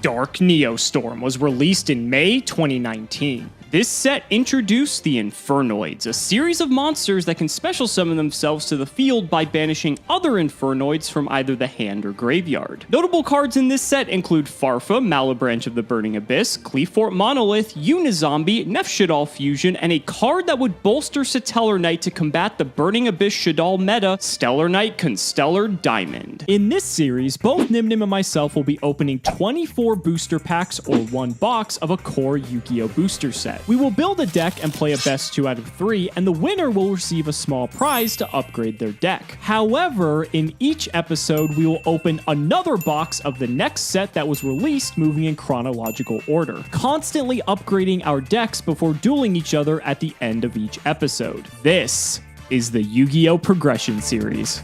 Dark Neostorm was released in May 2019. This set introduced the Infernoids, a series of monsters that can special summon themselves to the field by banishing other Infernoids from either the hand or graveyard. Notable cards in this set include Farfa, Malebranche of the Burning Abyss, Cleafort Monolith, Unizombie, Nephshadal Fusion, and a card that would bolster Satellar Knight to combat the Burning Abyss Shadal meta, Stellar Knight Constellar Diamond. In this series, both Nyhmnim and myself will be opening 24 booster packs or one box of a core Yu-Gi-Oh! Booster set. We will build a deck and play a best 2 out of 3, and the winner will receive a small prize to upgrade their deck. However, in each episode, we will open another box of the next set that was released, moving in chronological order, constantly upgrading our decks before dueling each other at the end of each episode. This is the Yu-Gi-Oh! Progression Series.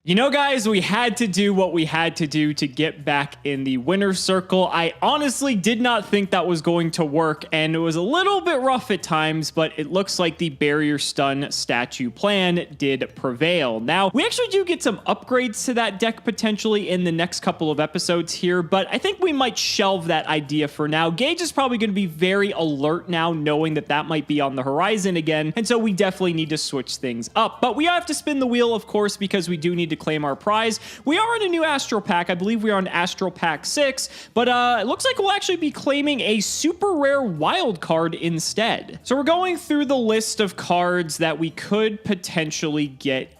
You know, guys, we had to do what we had to do to get back in the winner's circle. I honestly did not think that was going to work, and it was a little bit rough at times, but it looks like the barrier stun statue plan did prevail. Now, we actually do get some upgrades to that deck potentially in the next couple of episodes here, but I think we might shelve that idea for now. Gage is probably going to be very alert now, knowing that that might be on the horizon again, and so we definitely need to switch things up. But we have to spin the wheel, of course, because we do need to claim our prize. We are in a new Astral Pack. I believe we are on Astral Pack 6, but it looks like we'll actually be claiming a super rare wild card instead. So we're going through the list of cards that we could potentially get.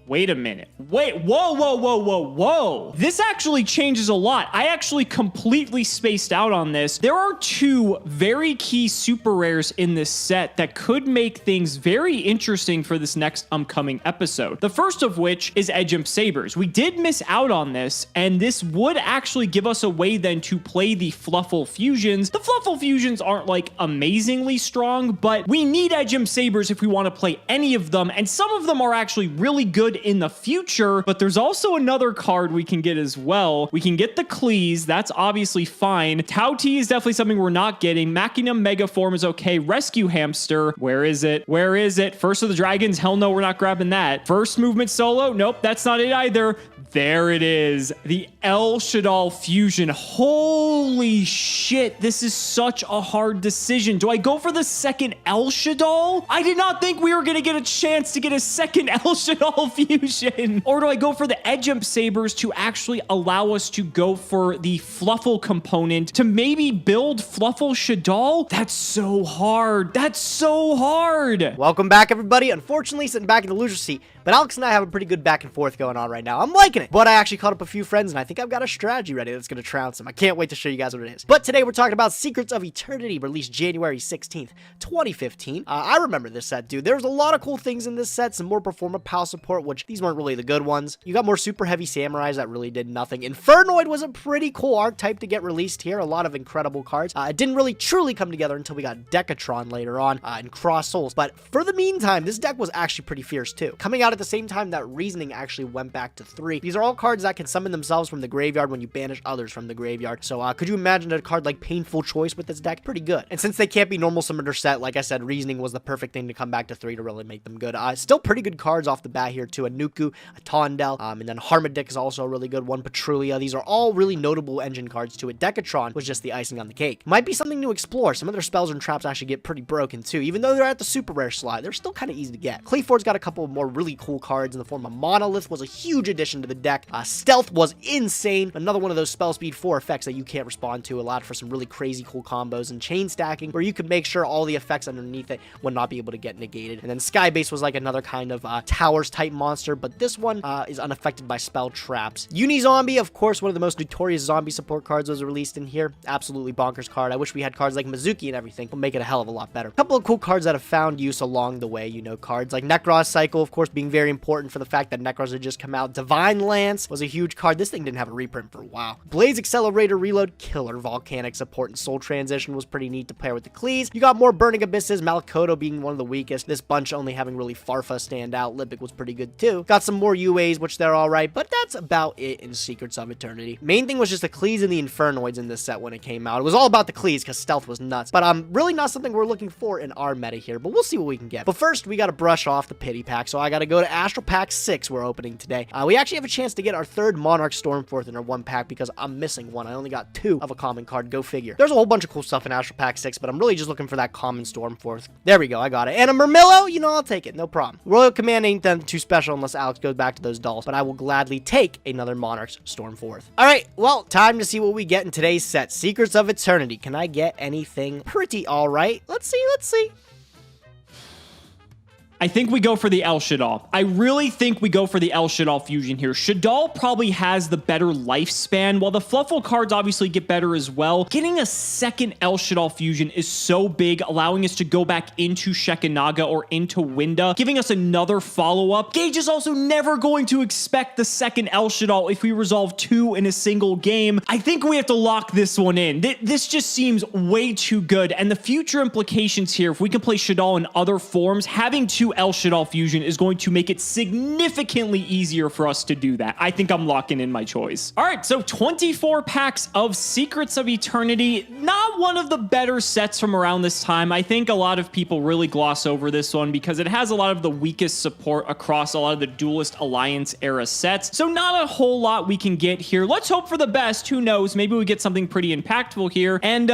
Wait a minute. Wait, whoa. This actually changes a lot. I actually completely spaced out on this. There are 2 very key super rares in this set that could make things very interesting for this next upcoming episode. The first of which is Edge Imp Sabers. We did miss out on this, and this would actually give us a way then to play the Fluffle Fusions. The Fluffle Fusions aren't like amazingly strong, but we need Edge Imp Sabers if we want to play any of them, and some of them are actually really good in the future, but there's also another card we can get as well. We can get the Cleese, that's obviously fine. Tau T is definitely something we're not getting. Machinum Megaform is okay. Rescue Hamster, where is it? Where is it? First of the Dragons, hell no, we're not grabbing that. First Movement Solo, nope, that's not it either. There it is, the El Shadal Fusion. Holy shit, this is such a hard decision. Do I go for the second El Shadal? I did not think we were gonna get a chance to get a second El Shadal Fusion. Or do I go for the Edge Imp Sabers to actually allow us to go for the Fluffle component to maybe build Fluffle Shadal? That's so hard. That's so hard. Welcome back, everybody. Unfortunately, sitting back in the loser seat, but Alex and I have a pretty good back and forth going on right now. I'm liking it. But I actually caught up a few friends, and I think I've got a strategy ready that's going to trounce them. I can't wait to show you guys what it is. But today we're talking about Secrets of Eternity, released January 16th, 2015. I remember this set, dude. There's a lot of cool things in this set. Some more Performa Pal support, which these weren't really the good ones. You got more super heavy Samurais that really did nothing. Infernoid was a pretty cool archetype to get released here. A lot of incredible cards. It didn't really truly come together until we got Decatron later on and Cross Souls. But for the meantime, this deck was actually pretty fierce too. Coming out at the same time that Reasoning actually went back to 3. These are all cards that can summon themselves from the graveyard when you banish others from the graveyard. So could you imagine a card like Painful Choice with this deck? Pretty good. And since they can't be normal summoner set, like I said, Reasoning was the perfect thing to come back to 3 to really make them good. Still pretty good cards off the bat here too. A Nuku, a Tondel, and then Harmadic is also a really good one. Petrulia. These are all really notable engine cards to it. Decatron was just the icing on the cake. Might be something to explore. Some of their spells and traps actually get pretty broken too. Even though they're at the super rare slot, they're still kind of easy to get. Cleafort's got a couple of more really cool cards in the form of Monolith was a huge addition to the deck. Stealth was insane. Another one of those spell speed 4 effects that you can't respond to, allowed for some really crazy cool combos, and chain stacking where you could make sure all the effects underneath it would not be able to get negated. And then Skybase was like another kind of towers type monster, but this one is unaffected by spell traps. Unizombie, of course, one of the most notorious zombie support cards was released in here. Absolutely bonkers card. I wish we had cards like Mizuki and everything. Will make it a hell of a lot better. A couple of cool cards that have found use along the way, you know, cards like Necros Cycle, of course, being very important for the fact that Necros had just come out. Divine Lance was a huge card. This thing didn't have a reprint for a while. Blaze Accelerator Reload, killer. Volcanic Support and Soul Transition was pretty neat to pair with the Cleese. You got more Burning Abysses, Malakoto being one of the weakest. This bunch only having really Farfa stand out. Lipic was pretty good too. Got some more UAs, which they're alright, but that's about it in Secrets of Eternity. Main thing was just the Cleese and the Infernoids in this set when it came out. It was all about the Cleese because stealth was nuts, but really not something we're looking for in our meta here, but we'll see what we can get. But first, we got to brush off the pity pack, so I got to go to Astral Pack 6 we're opening today. We actually have a chance to get our third Monarch Stormforth in our one pack because I'm missing one. I only got 2 of a common card. Go figure. There's a whole bunch of cool stuff in Astral Pack 6, but I'm really just looking for that common Stormforth. There we go. I got it. And a Murmillo, you know, I'll take it. No problem. Royal Command ain't done too special unless Alex goes back to those dolls, but I will gladly take another Monarch's Stormforth. All right, well, time to see what we get in today's set. Secrets of Eternity. Can I get anything pretty all right? Let's see. I think we go for the El Shaddoll. I really think we go for the El Shaddoll fusion here. Shaddoll probably has the better lifespan, while the Fluffle cards obviously get better as well. Getting a second El Shaddoll fusion is so big, allowing us to go back into Shekinaga or into Winda, giving us another follow-up. Gage is also never going to expect the second El Shaddoll if we resolve 2 in a single game. I think we have to lock this one in. This just seems way too good, and the future implications here, if we can play Shaddoll in other forms, having 2 El Shaddoll fusion is going to make it significantly easier for us to do that. I think I'm locking in my choice. All right, so 24 packs of Secrets of Eternity. Not one of the better sets from around this time. I think a lot of people really gloss over this one because it has a lot of the weakest support across a lot of the Duelist Alliance era sets. So not a whole lot we can get here. Let's hope for the best. Who knows? Maybe we get something pretty impactful here. And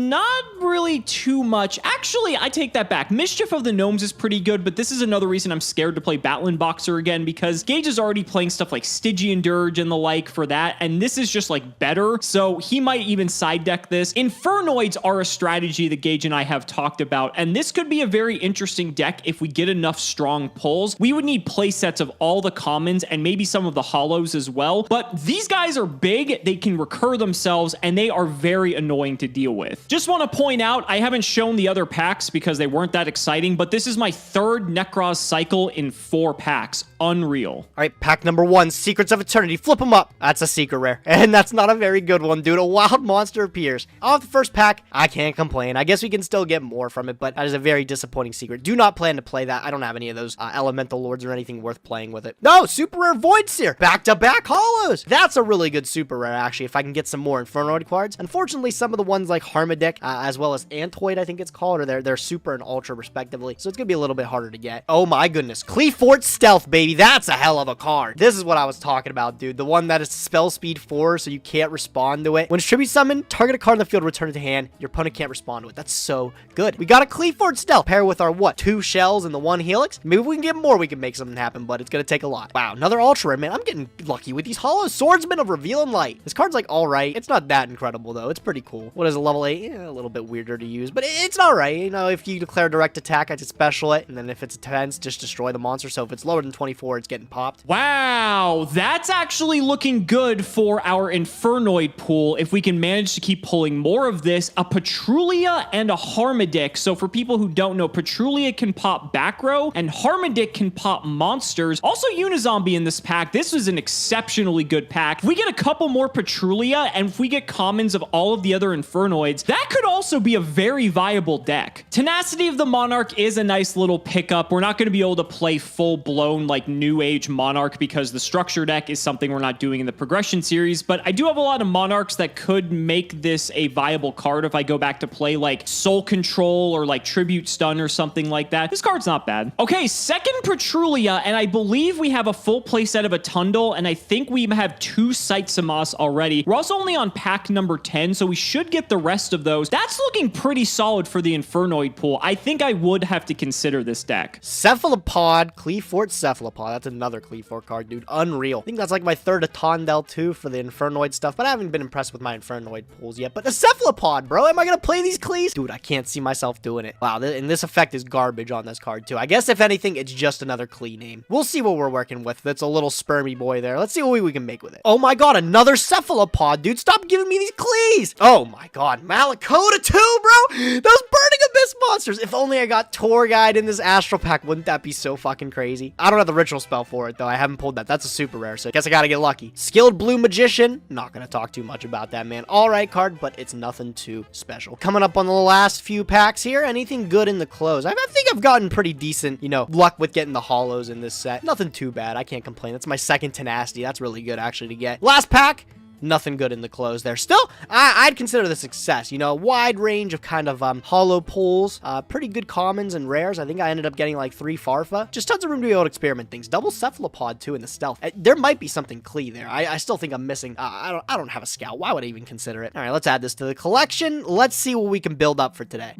not really too much. Actually, I take that back. Mischief of the Gnomes is pretty good, but this is another reason I'm scared to play Battling Boxer again because Gage is already playing stuff like Stygian Dirge and the like for that, and this is just like better, so he might even side deck this. Infernoids are a strategy that Gage and I have talked about, and this could be a very interesting deck if we get enough strong pulls. We would need play sets of all the commons and maybe some of the hollows as well, but these guys are big, they can recur themselves, and they are very annoying to deal with. Just want to point out, I haven't shown the other packs because they weren't that exciting, but this is my third Necros cycle in 4 packs. Unreal. All right, pack number 1, Secrets of Eternity. Flip them up. That's a secret rare, and that's not a very good one, dude. A wild monster appears. Off the first pack, I can't complain. I guess we can still get more from it, but that is a very disappointing secret. Do not plan to play that. I don't have any of those elemental lords or anything worth playing with it. No, super rare Void Seer. Back-to-back hollows. That's a really good super rare, actually, if I can get some more Infernoid cards. Unfortunately, some of the ones like Harmadic, as well as Antoid, I think it's called, or they're super and ultra, respectively, so it's gonna be a little bit harder to get. Oh my goodness. Cleefort Stealth, baby. That's a hell of a card. This is what I was talking about, dude. The one that is spell speed 4, so you can't respond to it. When it's tribute summon, target a card in the field, return it to hand. Your opponent can't respond to it. That's so good. We got a Cleefort Stealth. Pair with our, what, 2 shells and the 1 Helix? Maybe if we can get more, we can make something happen, but it's gonna take a lot. Wow, another ultra rare, man. I'm getting lucky with these hollows. Swordsman of Reveal and Light. This card's like alright. It's not that incredible, though. It's pretty cool. What is a level 8? Yeah, a little bit weirder to use, but it's alright. You know, if you declare direct attack, I just special it, and then if it's a 10, just destroy the monster. So if it's lower than 24, it's getting popped. Wow, that's actually looking good for our Infernoid pool if we can manage to keep pulling more of this. A Patrulia and a Harmadic. So for people who don't know, Patrulia can pop back row and Harmadic can pop monsters. Also Unizombie in this pack. This was an exceptionally good pack. If we get a couple more Patrulia and if we get commons of all of the other Infernoids, that could also be a very viable deck. Tenacity of the Monarch is a nice little pickup. We're not going to be able to play full-blown like New Age Monarch because the structure deck is something we're not doing in the progression series, but I do have a lot of Monarchs that could make this a viable card if I go back to play like Soul Control or like Tribute Stun or something like that. This card's not bad. Okay, second Patrulia, and I believe we have a full playset of a Tundle, and I think we have 2 Sight Samas already. We're also only on pack number 10, so we should get the rest of those. That's looking pretty solid for the Infernoid pool. I think I would have to consider this deck. Cephalopod, Cleefort Cephalopod. That's another Cleefort card, dude. Unreal. I think that's like my third Atondel too for the Infernoid stuff, but I haven't been impressed with my Infernoid pools yet. But the Cephalopod, bro. Am I gonna play these Clees? Dude, I can't see myself doing it. Wow, and this effect is garbage on this card too. I guess if anything, it's just another Clee name. We'll see what we're working with. That's a little spermy boy there. Let's see what we can make with it. Oh my god, another Cephalopod, dude. Stop giving me these Clees. Oh my god, Malakota too, bro. Those Burning Abyss Endless monsters. If only I got Tour Guide in this Astral Pack. Wouldn't that be so fucking crazy? I don't have the ritual spell for it, though. I haven't pulled that. That's a super rare, so I guess I gotta get lucky. Skilled Blue Magician. Not gonna talk too much about that, man. Alright card, but it's nothing too special. Coming up on the last few packs here. Anything good in the close? I think I've gotten pretty decent, you know, luck with getting the holos in this set. Nothing too bad. I can't complain. That's my second tenacity. That's really good, actually, to get. Last pack. Nothing good in the close there. Still, I'd consider this a success. You know, a wide range of kind of hollow pulls, pretty good commons and rares. I think I ended up getting like 3 Farfa. Just tons of room to be able to experiment things. Double Cephalopod too in the stealth. There might be something Klee there. I still think I'm missing. I don't have a scout. Why would I even consider it? All right, let's add this to the collection. Let's see what we can build up for today.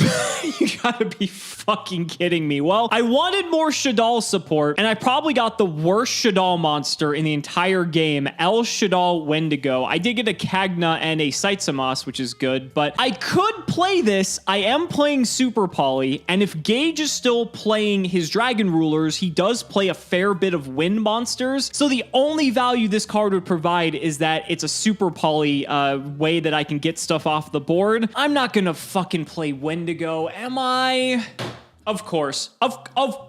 You gotta be fucking kidding me. Well, I wanted more Shadal support, and I probably got the worst Shadal monster in the entire game, El Shadal Wendigo. I did get a Kagna and a Saitsamas, which is good, but I could play this. I am playing Super Poly, and if Gage is still playing his Dragon Rulers, he does play a fair bit of wind monsters, so the only value this card would provide is that it's a Super Poly way that I can get stuff off the board. I'm not gonna fucking play Wendigo, am I? Of course. Of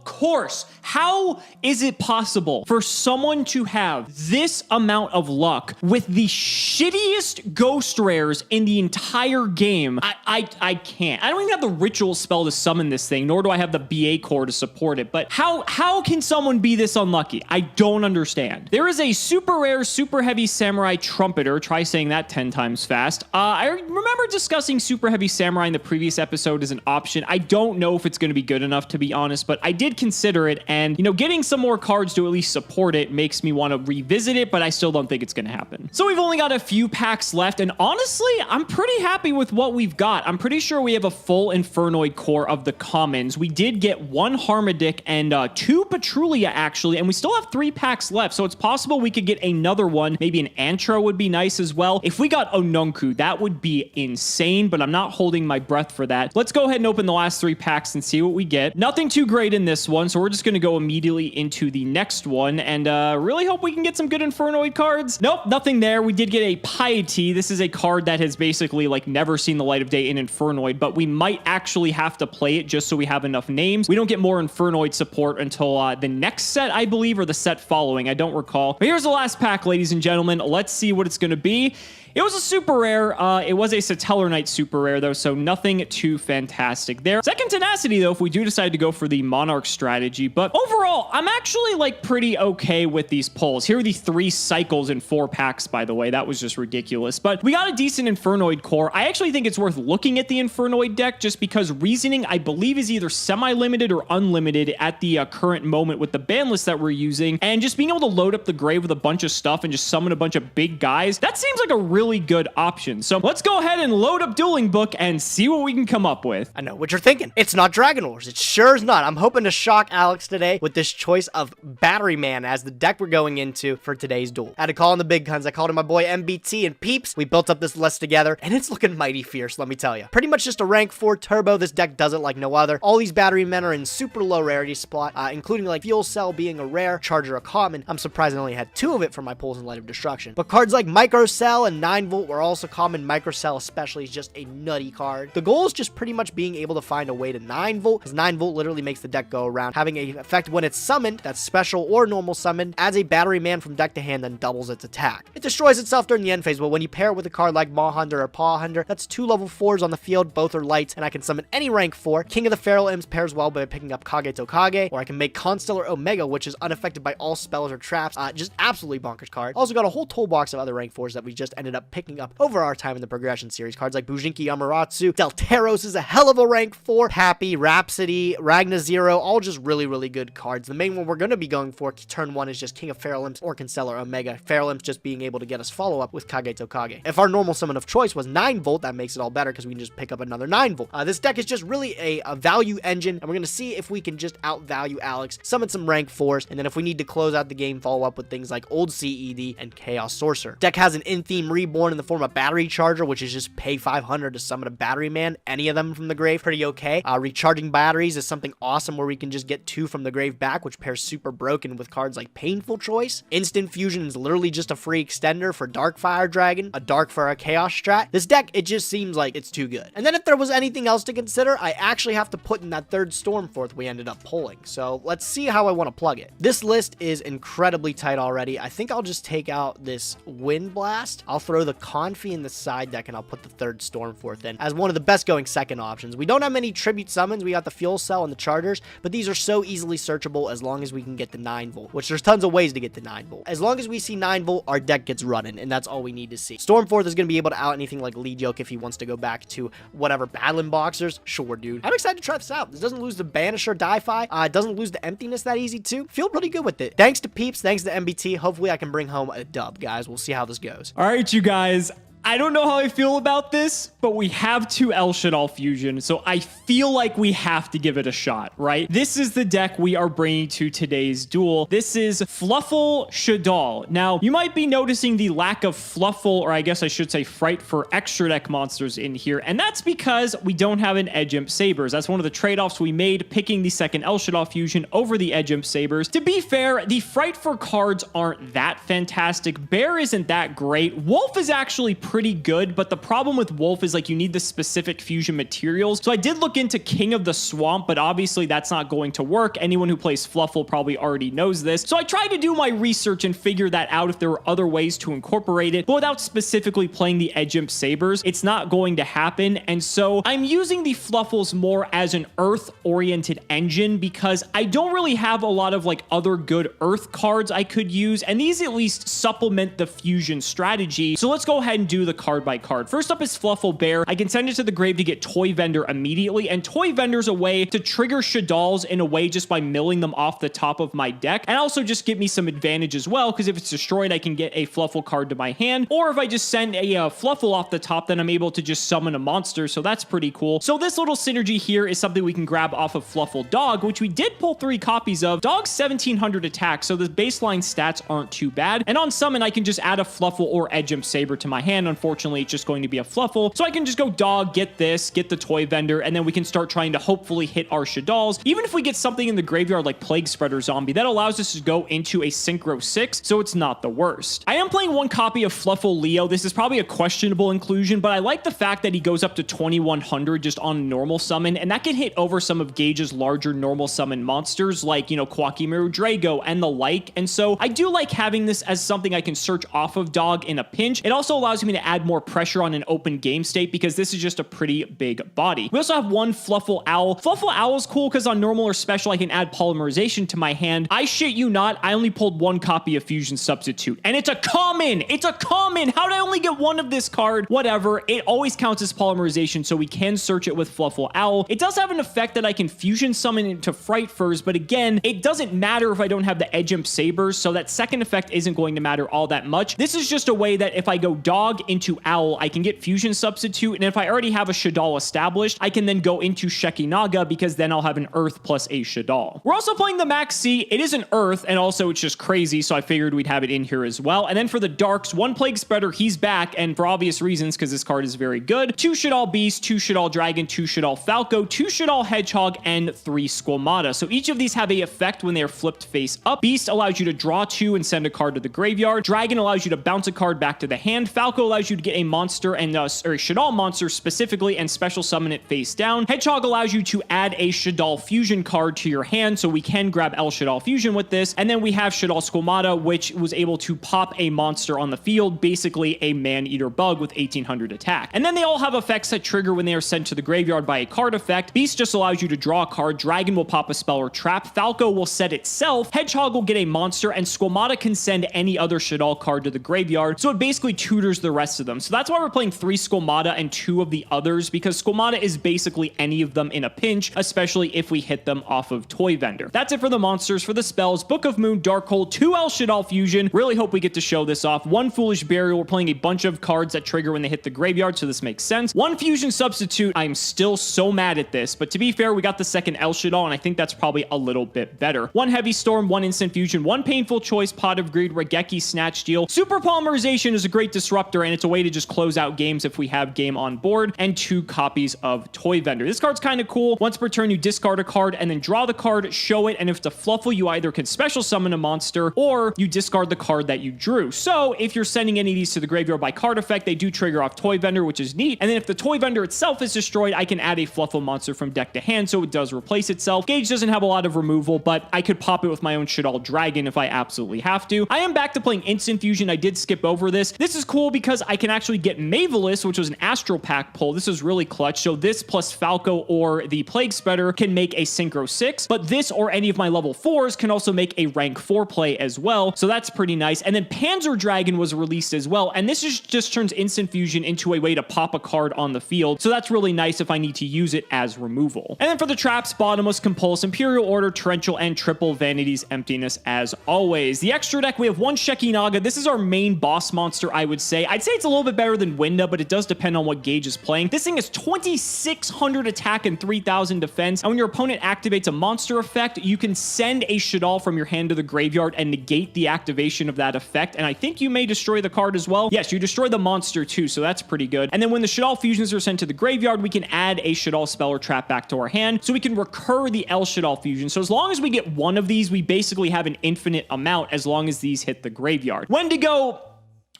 course. How is it possible for someone to have this amount of luck with the shittiest ghost rares in the entire game? I can't. I don't even have the ritual spell to summon this thing, nor do I have the BA core to support it. But how can someone be this unlucky? I don't understand. There is a super rare, super heavy samurai trumpeter. Try saying that 10 times fast. I remember discussing super heavy samurai in the previous episode as an option. I don't know if it's going to be good enough, to be honest, but I did consider it, and you know, getting some more cards to at least support it makes me want to revisit it, but I still don't think it's going to happen. So we've only got a few packs left, and honestly, I'm pretty happy with what we've got. I'm pretty sure we have a full Infernoid core of the commons. We did get 1 Harmadic and 2 Patrulia, actually, and we still have 3 packs left, so it's possible we could get another one. Maybe an Antro would be nice as well. If we got Onunku, that would be insane, but I'm not holding my breath for that. Let's go ahead and open the last 3 packs and see what we get. Nothing too great in this one, so we're just going to go immediately into the next one and really hope we can get some good Infernoid cards. Nope, nothing there. We did get a Piety. This is a card that has basically like never seen the light of day in Infernoid, but we might actually have to play it just so we have enough names. We don't get more Infernoid support until the next set, I believe, or the set following. I don't recall. But here's the last pack, ladies and gentlemen. Let's see what it's going to be. It was a super rare. It was a Satellar Knight super rare, though, so nothing too fantastic there. Second tenacity, though, if we do decide to go for the Monarch strategy. But overall, I'm actually, like, pretty okay with these pulls. Here are the 3 cycles in 4 packs, by the way. That was just ridiculous. But we got a decent Infernoid core. I actually think it's worth looking at the Infernoid deck just because Reasoning, I believe, is either semi-limited or unlimited at the current moment with the ban list that we're using. And just being able to load up the grave with a bunch of stuff and just summon a bunch of big guys, that seems like a really good option. So let's go ahead and load up Dueling Book and see what we can come up with. I know what you're thinking. It's not Dragon Wars. It sure is not. I'm hoping to shock Alex today with this choice of Battery Man as the deck we're going into for today's duel. I had to call in the big guns. I called in my boy MBT and Peeps. We built up this list together, and it's looking mighty fierce, let me tell you. Pretty much just a rank 4 turbo. This deck does it like no other. All these Battery Men are in super low rarity spot, including like Fuel Cell being a rare, Charger a common. I'm surprised I only had 2 of it for my pulls in Light of Destruction. But cards like Micro Cell and 9 Volt were also common. Micro Cell especially is just a nutty card. The goal is just pretty much being able to find a way to 9 Volt, because 9 Volt literally makes the deck go around, having a effect when it's summoned, that's special or normal summoned, adds a Battery Man from deck to hand, then doubles its attack. It destroys itself during the end phase, but when you pair it with a card like Maw Hunter or Paw Hunter, that's 2 level 4s on the field, both are lights, and I can summon any rank 4. King of the Feral Imps pairs well by picking up Kage to Kage, or I can make Constellar Omega, which is unaffected by all spells or traps. Just absolutely bonkers card. Also got a whole toolbox of other rank 4s that we just ended up picking up over our time in the progression series. Cards like Bujinki Amaterasu, Delteros is a hell of a rank 4, Pappy, Rhapsody, Ragna Zero, all just really, really good cards. The main one we're going to be going for turn 1 is just King of Feral Imps or Constellar Omega. Feral Imps just being able to get us follow-up with Kage to Kage. If our normal summon of choice was 9 Volt, that makes it all better because we can just pick up another 9 Volt. This deck is just really a value engine, and we're going to see if we can just outvalue Alex, summon some rank 4s, and then if we need to close out the game, follow up with things like Old CED and Chaos Sorcerer. Deck has an in-theme Reborn in the form of Battery Charger, which is just pay 500 to summon a Battery Man. Any of them from the grave, pretty okay. Recharging Batteries is something awesome where we can just get 2 from the grave back, which pairs super broken with cards like Painful Choice. Instant Fusion is literally just a free extender for Darkfire Dragon, a Darkfire Chaos strat. This deck, it just seems like it's too good. And then if there was anything else to consider, I actually have to put in that 3rd Stormforth we ended up pulling. So let's see how I want to plug it. This list is incredibly tight already. I think I'll just take out this Wind Blast. I'll throw the Confi in the side deck and I'll put the 3rd Stormforth in as one of the best going second options. We don't have many tribute summons. We got the Fuel Cell and the Chargers, but these are so easily searchable as long as we can get the 9-volt, which there's tons of ways to get the 9-volt. As long as we see 9-volt, our deck gets running, and that's all we need to see. Stormforth is going to be able to out anything like Lead Yoke if he wants to go back to whatever battling boxers. Sure, dude. I'm excited to try this out. This doesn't lose the Banish or Die-Fi. It doesn't lose the Emptiness that easy too. Feel pretty good with it. Thanks to Peeps, thanks to MBT. Hopefully I can bring home a dub, guys. We'll see how this goes. All right, you guys. I don't know how I feel about this, but we have 2 El Shaddoll Fusion, so I feel like we have to give it a shot, right? This is the deck we are bringing to today's duel. This is Fluffle Shaddoll. Now, you might be noticing the lack of Fluffle, or I guess I should say Fright for extra deck monsters in here, and that's because we don't have an Edge Imp Sabers. That's one of the trade-offs we made, picking the 2nd El Shaddoll Fusion over the Edge Imp Sabers. To be fair, the Fright for cards aren't that fantastic. Bear isn't that great. Wolf is actually pretty good, but the problem with Wolf is like you need the specific fusion materials. So I did look into King of the Swamp, but obviously that's not going to work. Anyone who plays Fluffle probably already knows this. So I tried to do my research and figure that out if there were other ways to incorporate it, but without specifically playing the Edge Imp Sabers, it's not going to happen. And so I'm using the Fluffles more as an Earth-oriented engine because I don't really have a lot of like other good Earth cards I could use, and these at least supplement the fusion strategy. So let's go ahead and do the card by card. First up is Fluffle Bear. I can send it to the grave to get Toy Vendor immediately, and Toy Vendor's a way to trigger Shaddolls in a way just by milling them off the top of my deck, and also just give me some advantage as well, because if it's destroyed, I can get a Fluffle card to my hand, or if I just send a Fluffle off the top, then I'm able to just summon a monster, so that's pretty cool. So this little synergy here is something we can grab off of Fluffle Dog, which we did pull 3 copies of. Dog's 1700 attack, so the baseline stats aren't too bad, and on summon, I can just add a Fluffle or Edge Imp Saber to my hand. Unfortunately, it's just going to be a Fluffle, so I can just go Dog, get this, get the Toy Vendor, and then we can start trying to hopefully hit our Shaddolls. Even if we get something in the graveyard like Plague Spreader Zombie, that allows us to go into a Synchro 6, so it's not the worst. I am playing 1 copy of Fluffle Leo. This is probably a questionable inclusion, but I like the fact that he goes up to 2100 just on normal summon, and that can hit over some of Gage's larger normal summon monsters like, you know, Quackimiru Drago and the like, and so I do like having this as something I can search off of Dog in a pinch. It also allows me to add more pressure on an open game state because this is just a pretty big body. We also have 1 Fluffle Owl. Fluffle Owl is cool because on normal or special, I can add Polymerization to my hand. I shit you not, I only pulled 1 copy of Fusion Substitute, and it's a common! It's a common! How did I only get 1 of this card? Whatever, it always counts as Polymerization, so we can search it with Fluffle Owl. It does have an effect that I can Fusion Summon into Fright Furs, but again, it doesn't matter if I don't have the Edge Imp Sabers, so that second effect isn't going to matter all that much. This is just a way that if I go Dog into Owl, I can get Fusion Substitute, and if I already have a Shaddol established, I can then go into Shekinaga because then I'll have an Earth plus a Shaddol. We're also playing the Max C. It is an Earth, and also it's just crazy, so I figured we'd have it in here as well. And then for the Darks, 1 Plague Spreader, he's back, and for obvious reasons, because this card is very good. 2 Shaddol Beast, 2 Shaddol Dragon, 2 Shaddol Falco, 2 Shaddol Hedgehog, and 3 Squamata. So each of these have a effect when they are flipped face up. Beast allows you to draw 2 and send a card to the graveyard. Dragon allows you to bounce a card back to the hand. Falco allows you to get a monster and or a Shaddol monster specifically and special summon it face down. Hedgehog allows you to add a Shaddol Fusion card to your hand, so we can grab El Shaddol Fusion with this. And then we have Shaddol Squamata, which was able to pop a monster on the field, basically a Man-Eater Bug with 1800 attack. And then they all have effects that trigger when they are sent to the graveyard by a card effect. Beast just allows you to draw a card. Dragon will pop a spell or trap. Falco will set itself. Hedgehog will get a monster, and Squamata can send any other Shaddol card to the graveyard, so it basically tutors the rest of them. So that's why we're playing 3 Squamata and 2 of the others, because Squamata is basically any of them in a pinch, especially if we hit them off of Toy Vendor. That's it for the monsters. For the spells, Book of Moon, Darkhold, 2 El Shaddol Fusion. Really hope we get to show this off. 1 Foolish Burial. We're playing a bunch of cards that trigger when they hit the graveyard, so this makes sense. 1 Fusion Substitute. I'm still so mad at this, but to be fair, we got the 2nd El Shaddol, and I think that's probably a little bit better. 1 Heavy Storm, 1 Instant Fusion, 1 Painful Choice, Pot of Greed, Regeki, Snatch Steal. Super Polymerization is a great disruptor, and It's a way to just close out games if we have game on board, and 2 copies of Toy Vendor. This card's kind of cool. Once per turn, you discard a card and then draw the card, show it, and if it's a Fluffle, you either can special summon a monster or you discard the card that you drew. So if you're sending any of these to the graveyard by card effect, they do trigger off Toy Vendor, which is neat. And then if the Toy Vendor itself is destroyed, I can add a Fluffle monster from deck to hand, so it does replace itself. Gage doesn't have a lot of removal, but I could pop it with my own Shaddoll Dragon if I absolutely have to. I am back to playing Instant Fusion. I did skip over this. This is cool because I can actually get Mavelus, which was an Astral Pack pull. This is really clutch. So this plus Falco or the Plague Spreader can make a Synchro 6, but this or any of my level 4s can also make a rank 4 play as well. So that's pretty nice. And then Panzer Dragon was released as well. And this is just turns Instant Fusion into a way to pop a card on the field. So that's really nice if I need to use it as removal. And then for the traps, Bottomless, Compulse, Imperial Order, Torrential, and Triple Vanity's Emptiness as always. The extra deck, we have 1 Shekinaga. This is our main boss monster, I would say. I'd say it's a little bit better than Winda, but it does depend on what Gage is playing. This thing is 2600 attack and 3000 defense. And when your opponent activates a monster effect, you can send a Shaddoll from your hand to the graveyard and negate the activation of that effect. And I think you may destroy the card as well. Yes, you destroy the monster too, so that's pretty good. And then when the Shaddoll fusions are sent to the graveyard, we can add a Shaddoll spell or trap back to our hand, so we can recur the El Shaddoll fusion. So as long as we get one of these, we basically have an infinite amount as long as these hit the graveyard. Wendigo,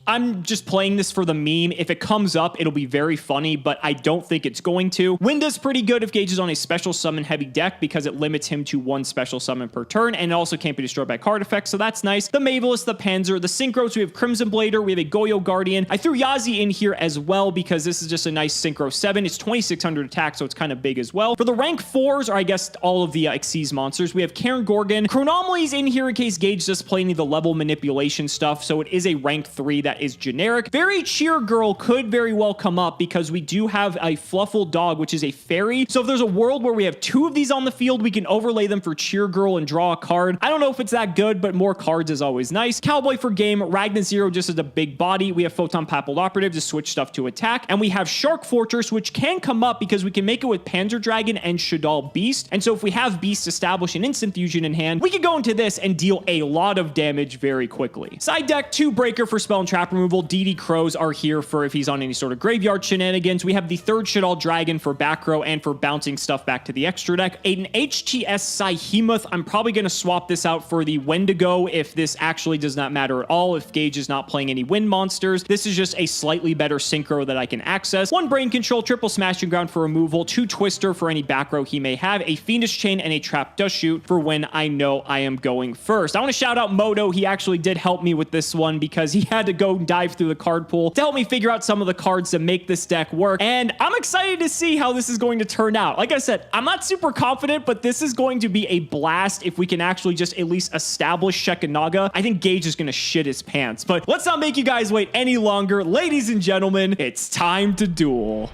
I'm just playing this for the meme. If it comes up, it'll be very funny, but I don't think it's going to. Winda's pretty good if Gage is on a special summon heavy deck because it limits him to 1 special summon per turn, and it also can't be destroyed by card effects, so that's nice. The Mavelus, the Panzer, the Synchros, we have Crimson Blader, we have a Goyo Guardian. I threw Yazi in here as well because this is just a nice Synchro 7. It's 2600 attack, so it's kind of big as well. For the rank 4s, or I guess all of the Xyz monsters, we have Karen Gorgon. Chronomaly's in here in case Gage does play any of the level manipulation stuff, so it is a rank 3 that is generic. Very Cheer Girl could very well come up because we do have a Fluffle Dog, which is a fairy. So if there's a world where we have 2 of these on the field, we can overlay them for Cheer Girl and draw a card. I don't know if it's that good, but more cards is always nice. Cowboy for game, Ragnar Zero just as a big body. We have Photon Papal Operative to switch stuff to attack. And we have Shark Fortress, which can come up because we can make it with Panzer Dragon and Shaddoll Beast. And so if we have Beast establish an Instant Fusion in hand, we can go into this and deal a lot of damage very quickly. Side deck, 2 Breaker for spell and trap removal. DD Crows are here for if he's on any sort of graveyard shenanigans. We have the 3rd Shaddoll Dragon for back row and for bouncing stuff back to the extra deck. An HTS Psyhemoth. I'm probably going to swap this out for the Wendigo if this actually does not matter at all. If Gage is not playing any wind monsters, this is just a slightly better synchro that I can access. 1 Brain Control, triple Smashing Ground for removal, 2 Twister for any back row he may have, a Fiendish Chain, and a Trap Dust Shoot for when I know I am going first. I want to shout out Moto. He actually did help me with this one because he had to go dive through the card pool to help me figure out some of the cards to make this deck work. And I'm excited to see how this is going to turn out. Like I said, I'm not super confident, but this is going to be a blast if we can actually just at least establish Shekinaga. I think Gage is going to shit his pants. But let's not make you guys wait any longer. Ladies and gentlemen, it's time to duel.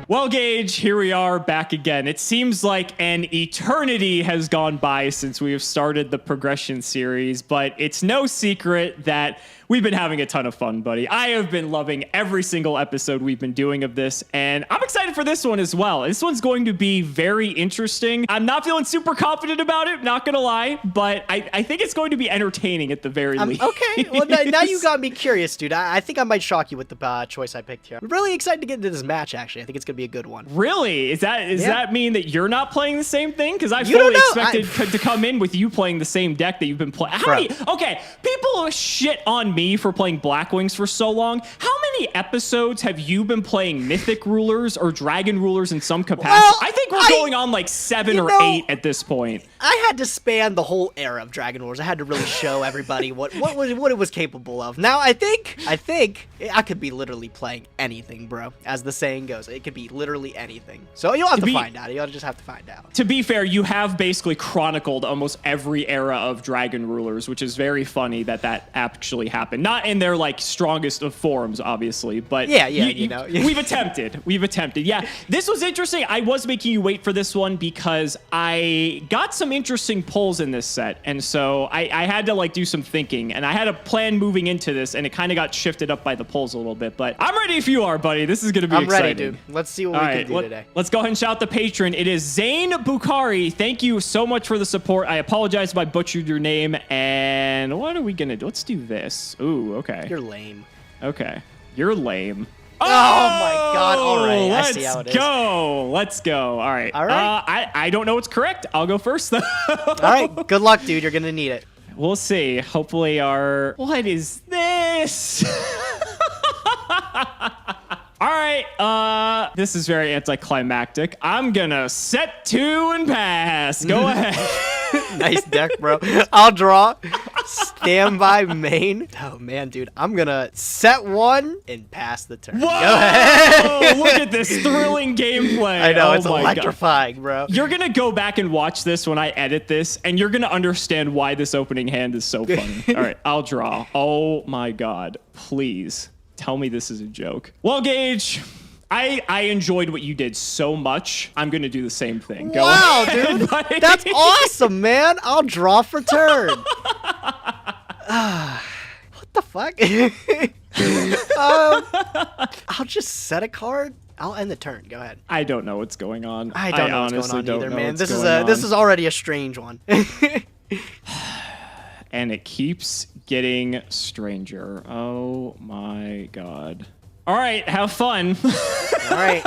Well, Gage, here we are back again. It seems like an eternity has gone by since we have started the progression series, but it's no secret that we've been having a ton of fun, buddy. I have been loving every single episode we've been doing of this, and I'm excited for this one as well. This one's going to be very interesting. I'm not feeling super confident about it, not gonna lie, but I think it's going to be entertaining at the very least. Okay, well, now you got me curious, dude. I think I might shock you with the choice I picked here. I'm really excited to get into this match, actually. I think it's gonna be a good one. Really? Does that mean that you're not playing the same thing? Because I fully expected to come in with you playing the same deck that you've been playing. Okay, people shit on me for playing Black Wings for so long. How many episodes have you been playing Mythic Rulers or Dragon Rulers in some capacity? Well, I think we're going on like 7 or 8 at this point. I had to span the whole era of Dragon Wars. I had to really show everybody what it was capable of. Now I think I could be literally playing anything, bro. As the saying goes, it could be literally anything. So you'll have to find out. You'll just have to find out. To be fair, you have basically chronicled almost every era of Dragon Rulers, which is very funny that actually happened. Not in their like strongest of forms, obviously. obviously, but Yeah, you know. we've attempted. We've attempted. Yeah, this was interesting. I was making you wait for this one because I got some interesting pulls in this set, and so I had to like do some thinking, and I had a plan moving into this, and it kind of got shifted up by the pulls a little bit. But I'm ready if you are, buddy. This is gonna be exciting. I'm ready, dude. Let's see what we can do today. Let's go ahead and shout the patron. It is Zane Bukhari. Thank you so much for the support. I apologize if I butchered your name. And what are we gonna do? Let's do this. Ooh, okay. You're lame. Okay, you're lame. Oh my God! All right, I see how it is. Let's go. All right. All right. I don't know what's correct. I'll go first though. All right. Good luck, dude. You're gonna need it. We'll see. Hopefully our. What is this? All right, this is very anticlimactic. I'm gonna set 2 and pass. Go ahead. Nice deck, bro. I'll draw. Standby main. Oh, man, dude. I'm gonna set 1 and pass the turn. Whoa! Go ahead. Look at this thrilling gameplay. I know, Oh it's my electrifying, bro. You're gonna go back and watch this when I edit this, and you're gonna understand why this opening hand is so funny. All right, I'll draw. Oh my God. Please. Tell me this is a joke. Well, Gage, I enjoyed what you did so much. I'm going to do the same thing. Go wow, ahead, dude. buddy. That's awesome, man. I'll draw for turn. What the fuck? I'll just set a card. I'll end the turn. Go ahead. I don't know what's going on. I don't know what's going on either, man. This is already a strange one. And it keeps getting stranger. Oh my God. All right, have fun. All right,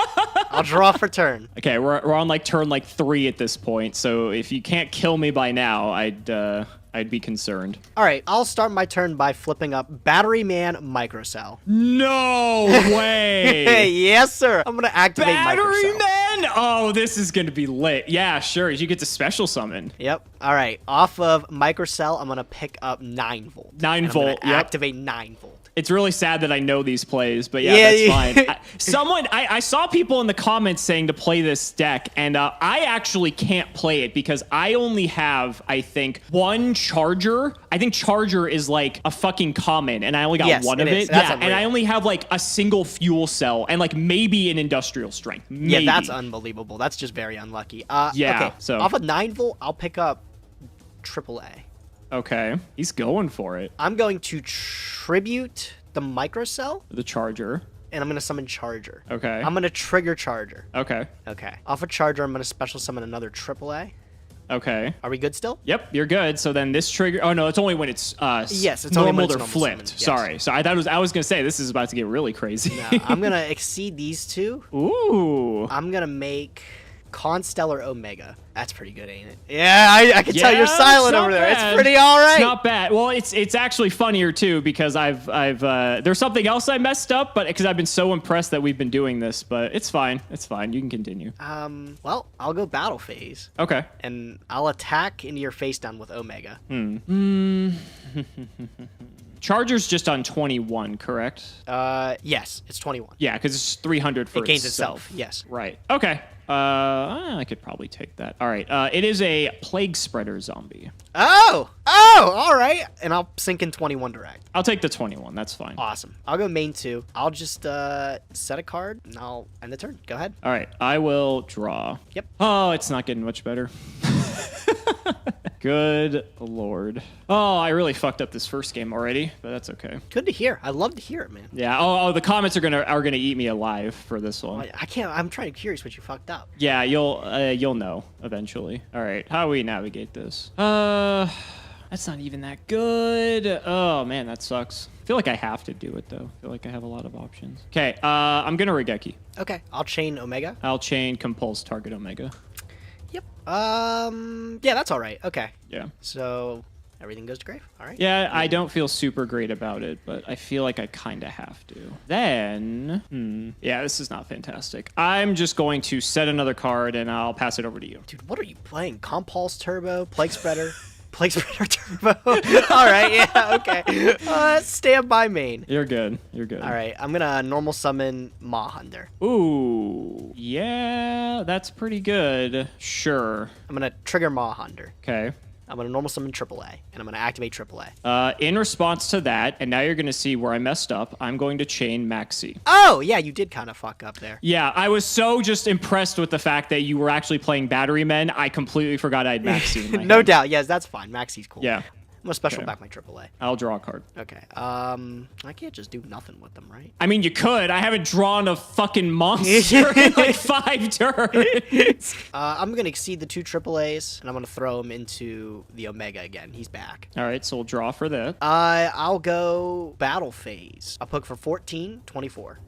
I'll draw for turn. Okay, we're on like turn like 3 at this point. So if you can't kill me by now, I'd be concerned. All right, I'll start my turn by flipping up Battery Man Microcell. No way. Hey, yes, sir. I'm gonna activate Battery Microcell. Man. Oh, this is gonna be lit. Yeah, sure. You get to special summon. Yep. All right. Off of Microcell, I'm gonna pick up 9 volt. 9 volt. Yep. Activate 9 volt. It's really sad that I know these plays, but yeah, that's fine. I saw people in the comments saying to play this deck, and I actually can't play it because I only have, I think, 1 charger. I think charger is like a fucking common, and I only got 1 of it. That's yeah, unreal. and I only have like a single fuel cell and like maybe an industrial strength. Maybe. Yeah, that's unbelievable. That's just very unlucky. Yeah. Okay. So off of 9 volt, I'll pick up AAA. Okay, he's going for it. I'm going to tribute the Microcell, The charger. and I'm going to summon Charger. Okay. I'm going to trigger Charger. Okay. Okay. Off of Charger, I'm going to special summon another AAA. Okay. Are we good still? Yep, you're good. So then this trigger. Oh no, it's only when it's yes, it's only normal when it's or normal flipped. summon, yes. Sorry. So I was gonna say this is about to get really crazy. No, I'm going to exceed these 2. Ooh. I'm going to make Constellar Omega. That's pretty good, ain't it? Yeah, I can tell you're Yeah, silent it's over not there. bad. It's pretty all right. It's not bad. Well, it's actually funnier too because I've there's something else I messed up, but because I've been so impressed that we've been doing this, but it's fine. It's fine. You can continue. Well, I'll go battle phase. Okay. And I'll attack into your face down with Omega. Charger's just on 21, correct? Yes, it's 21. Yeah, because it's 300 for It gains itself. Yes. Right. Okay. I could probably take that. All right. It is a plague spreader zombie. Oh, all right. And I'll sink in 21 direct. I'll take the 21. That's fine. Awesome. I'll go main 2. I'll just set a card and I'll end the turn. Go ahead. All right. I will draw. Yep. Oh, it's not getting much better. Good Lord. Oh, I really fucked up this first game already, but that's okay. Good to hear. I love to hear it, man. Yeah. Oh, the comments are gonna eat me alive for this one. I can't. I'm trying to curious what you fucked up. Yeah, you'll know eventually. All right. How do we navigate this? That's not even that good. Oh man, that sucks. I feel like I have to do it though. I feel like I have a lot of options. Okay. I'm gonna Regeki. Okay. I'll chain Omega. I'll chain compulse target Omega. Yep. Yeah, that's all right. Okay. Yeah. So everything goes to grave. All right. Yeah, I don't feel super great about it, but I feel like I kind of have to. Then, yeah, this is not fantastic. I'm just going to set another card and I'll pass it over to you. Dude, what are you playing? Compulse Turbo, Plague Spreader, Plague Spreader Turbo. All right. Yeah. Okay. Standby main. You're good. You're good. All right. I'm gonna normal summon Maw Hunter. Ooh, yeah, that's pretty good. Sure. I'm gonna trigger Maw Hunter. Okay. I'm going to normal summon AAA, and I'm going to activate AAA. In response to that, and now you're going to see where I messed up, I'm going to chain Maxi. Oh, yeah, you did kind of fuck up there. Yeah, I was so just impressed with the fact that you were actually playing Battery Men, I completely forgot I had Maxi in my No hand. doubt. Yes, that's fine. Maxi's cool. Yeah. I'm going to special Okay. back my AAA. I'll draw a card. Okay. I can't just do nothing with them, right? I mean, you could. I haven't drawn a fucking monster in like 5 turns. I'm going to exceed the 2 AAAs, and I'm going to throw him into the Omega again. He's back. All right, so we'll draw for that. I'll go battle phase. I'll poke for 14, 24.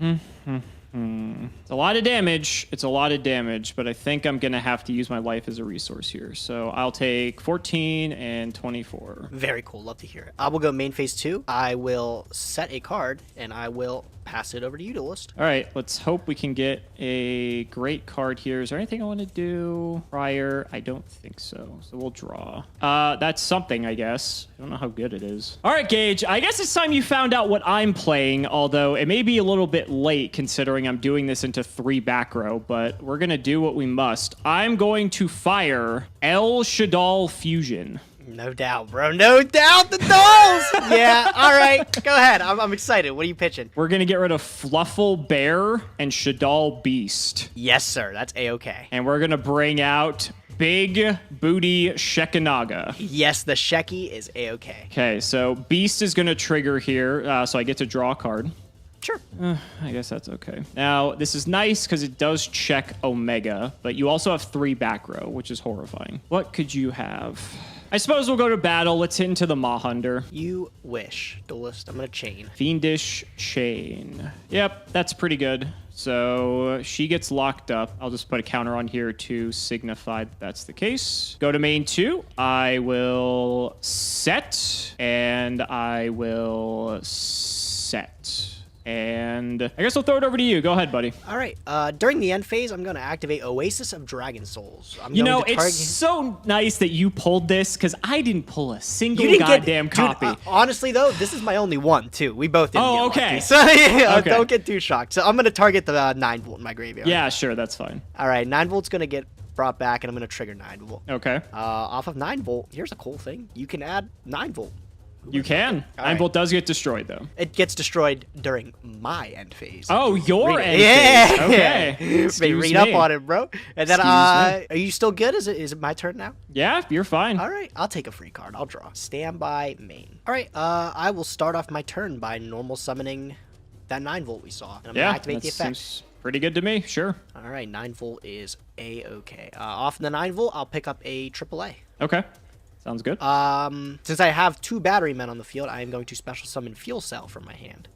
It's a lot of damage. It's a lot of damage, but I think I'm going to have to use my life as a resource here. So I'll take 14 and 24. Very cool. Love to hear it. I will go main phase 2. I will set a card, and I will pass it over to you, Duelist. All right, let's hope we can get a great card here. Is there anything I want to do prior? I don't think so. So we'll draw. That's something, I guess. I don't know how good it is. All right, Gage, I guess it's time you found out what I'm playing, although it may be a little bit late considering I'm doing this into 3 back row, but we're going to do what we must. I'm going to fire El Shaddai Fusion. No doubt, bro. No doubt. The dolls. Yeah. All right. Go ahead. I'm excited. What are you pitching? We're going to get rid of Fluffle Bear and Shaddai Beast. Yes, sir. That's A-okay. And we're going to bring out Big Booty Shekinaga. Yes, the Sheki is A-okay. Okay, so Beast is going to trigger here, so I get to draw a card. Sure. I guess that's okay. Now, this is nice because it does check Omega, but you also have 3 back row, which is horrifying. What could you have? I suppose we'll go to battle. Let's hit into the Mahunder. You wish, Duelist. I'm going to chain. Fiendish Chain. Yep, that's pretty good. So she gets locked up. I'll just put a counter on here to signify that that's the case. Go to main 2. I will set, and I will set. And I guess I'll throw it over to you. Go ahead, buddy. All right. During the end phase, I'm going to activate Oasis of Dragon Souls. You know, it's so nice that you pulled this because I didn't pull a single You didn't goddamn dude, copy. Honestly, though, this is my only one, too. We both didn't get okay. lucky. So yeah, Okay. Don't get too shocked. So I'm going to target the 9 volt in my graveyard. Yeah, sure, that's fine. All right. 9 volt's going to get brought back, and I'm going to trigger 9 volt. Okay. Off of 9 volt, here's a cool thing. You can add 9 volt. You can. All 9 right. volt does get destroyed, though. It gets destroyed during my end phase. Oh, your Read it. end Yeah. phase. Okay. Maybe Excuse read me. up on it, bro. And then, Excuse are you still good? Is it my turn now? Yeah, you're fine. All right, I'll take a free card. I'll draw. Standby main. All right, I will start off my turn by normal summoning that 9 volt we saw. And I'm Yeah, gonna activate that the effect. seems pretty good to me. Sure. All right, 9 volt is A-okay. Off the 9 volt, I'll pick up a AAA. Okay. Sounds good. Since I have 2 battery men on the field, I am going to special summon Fuel Cell from my hand.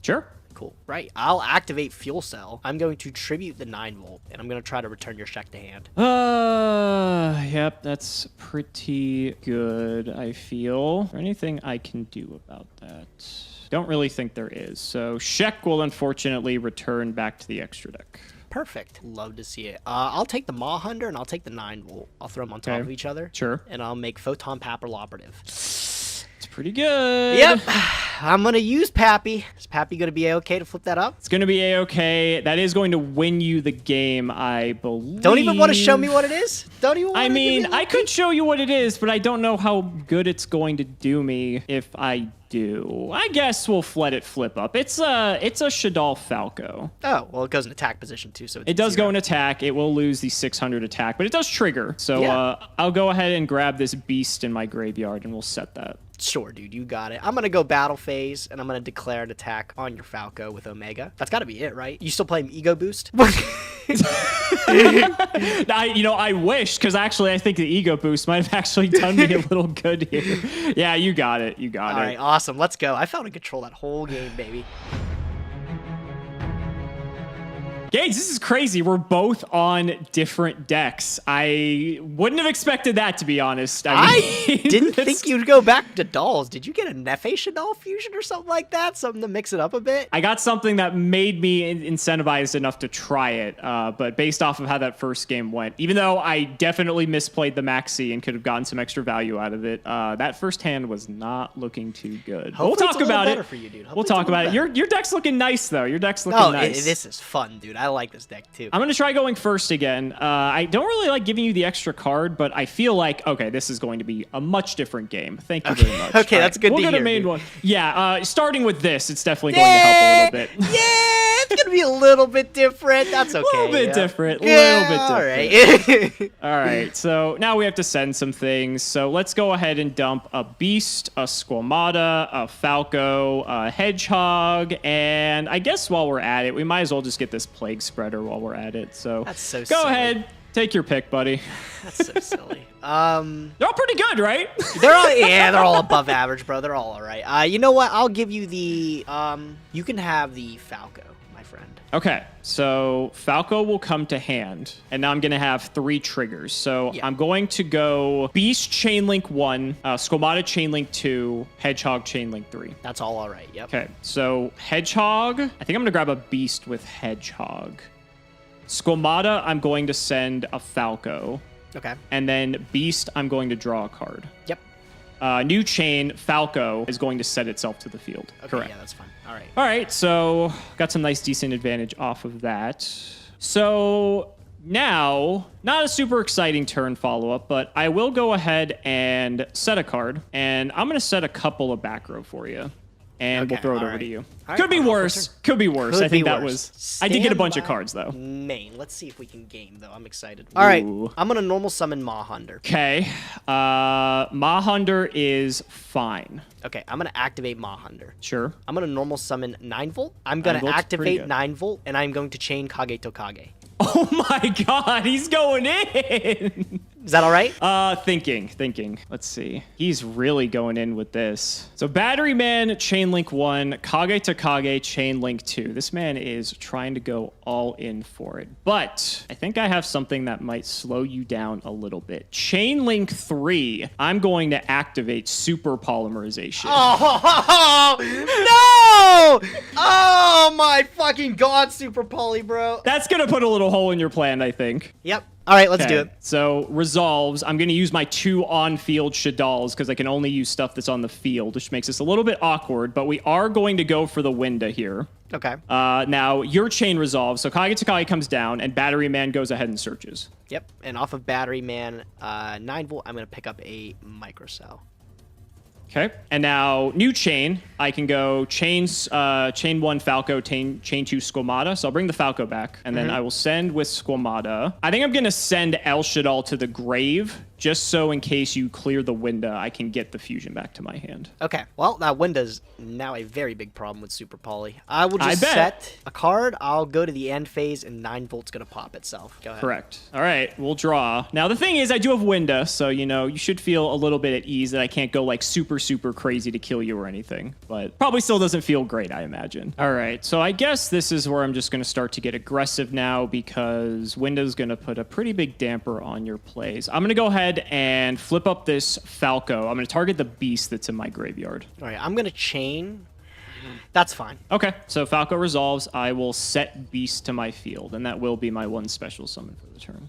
Sure. Cool. Right, I'll activate Fuel Cell. I'm going to tribute the 9 volt, and I'm going to try to return your Shek to hand. Yep, that's pretty good, I feel. Is there anything I can do about that? Don't really think there is. So Shek will unfortunately return back to the extra deck. Perfect. Love to see it. I'll take the Mahunder and I'll take the 9 volt. I'll throw them on top Okay. of each other. Sure. And I'll make Photon Papal operative. It's pretty good. Yep. I'm going to use Pappy. Is Pappy going to be okay to flip that up? It's going to be A-okay. That is going to win you the game, I believe. Don't even want to show me what it is? Don't even want I to mean, I could show you what it is, but I don't know how good it's going to do me if I do. I guess we'll let it flip up. It's a Shaddai Falco. Oh, well, it goes in attack position too, so it's It does 0. go in attack. It will lose the 600 attack, but it does trigger. So Yeah. I'll go ahead and grab this beast in my graveyard, and we'll set that. Sure, dude, you got it. I'm going to go battle phase, and I'm going to declare an attack on your Falco with Omega. That's got to be it, right? You still playing Ego Boost? I wish, because actually I think the Ego Boost might have actually done me a little good here. Yeah, you got it. You got All it. right, awesome. Let's go. I felt in control that whole game, baby. Gage, this is crazy. We're both on different decks. I wouldn't have expected that, to be honest. I mean, didn't that's- think you'd go back to dolls. Did you get a Nefe Chanel fusion or something like that? Something to mix it up a bit? I got something that made me incentivized enough to try it, but based off of how that first game went, even though I definitely misplayed the Maxi and could have gotten some extra value out of it, that first hand was not looking too good. Hopefully We'll it's talk a little about better it. for you, dude. Hopefully We'll it's a talk little about it. better. Your deck's looking nice, though. Your deck's looking No, nice. this is fun, dude. I like this deck too. I'm going to try going first again. I don't really like giving you the extra card, but I feel like, okay, this is going to be a much different game. Thank you very much. Okay, that's good to we'll hear. go to main dude. one. Yeah, starting with this, it's definitely going to help a little bit. Yeah, it's going to be a little bit different. That's okay. A little bit different. Yeah, All right. All right, so now we have to send some things. So let's go ahead and dump a Beast, a Squamata, a Falco, a Hedgehog, and I guess while we're at it, we might as well just get this Plague Spreader while we're at it. So That's so go silly. ahead, take your pick, buddy. That's so silly. They're all pretty good, right? They're all above average, bro. They're all right. You know what? I'll give you the you can have the Falco, my friend. Okay, so Falco will come to hand, and now I'm going to have 3 triggers. So Yeah. I'm going to go Beast Chainlink 1, Squamata Chainlink 2, Hedgehog Chainlink 3. That's all right. Yep. Okay, so Hedgehog, I think I'm going to grab a Beast with Hedgehog. Squamata, I'm going to send a Falco. Okay. And then Beast, I'm going to draw a card. Yep. New chain, Falco is going to set itself to the field. Okay, Correct. yeah, that's fine. All right. All right, so got some nice, decent advantage off of that. So now, not a super exciting turn follow-up, but I will go ahead and set a card, and I'm going to set a couple of back row for you. And we'll Okay, throw it all over right. to you. All right, Could be I'll go worse. first. Could be worse. Could I think be that worse. was... I did get a bunch of Stand cards, by though. Main. Let's see if we can game, though. I'm excited. All right. Ooh. I'm going to normal summon Mahunder. Okay. Mahunder is fine. Okay, I'm going to activate Mahunder. Sure. I'm going to normal summon 9 volt. I'm going 9 to volt's pretty activate good. 9 volt, and I'm going to chain Kage to Kage. Oh my god, he's going in! Is that all right? Thinking. Let's see. He's really going in with this. So Battery Man, Chainlink 1, Kage to Kage, Chainlink 2. This man is trying to go all in for it. But I think I have something that might slow you down a little bit. Chainlink 3, I'm going to activate Super Polymerization. Oh, no! Oh, my fucking god, Super Poly, bro. That's going to put a little hole in your plan, I think. Yep. All right, let's do Okay, it. So resolves. I'm going to use my 2 on-field Shadals because I can only use stuff that's on the field, which makes this a little bit awkward. But we are going to go for the Winda here. Okay. Now your chain resolves, so Kage to Kage comes down, and Battery Man goes ahead and searches. Yep. And off of Battery Man, 9 volt, I'm going to pick up a Microcell. Okay. And now new chain. I can go chain 1 Falco, chain 2 Squamata. So I'll bring the Falco back, and then I will send with Squamata. I think I'm going to send El Shadal to the grave, just so in case you clear the Winda, I can get the fusion back to my hand. Okay. Well, that Windows now a very big problem with Super Poly. I will just bet. set a card. I'll go to the end phase, and 9 volt's going to pop itself. Go ahead. Correct. All right, we'll draw. Now, the thing is, I do have Winda, so, you know, you should feel a little bit at ease that I can't go, like, super crazy to kill you or anything. But probably still doesn't feel great, I imagine. All right, so I guess this is where I'm just going to start to get aggressive now because Winda's going to put a pretty big damper on your plays. I'm going to go ahead and flip up this Falco. I'm going to target the beast that's in my graveyard. All right. I'm going to chain. That's fine. Okay, so Falco resolves. I will set beast to my field, and that will be my 1 special summon for the turn.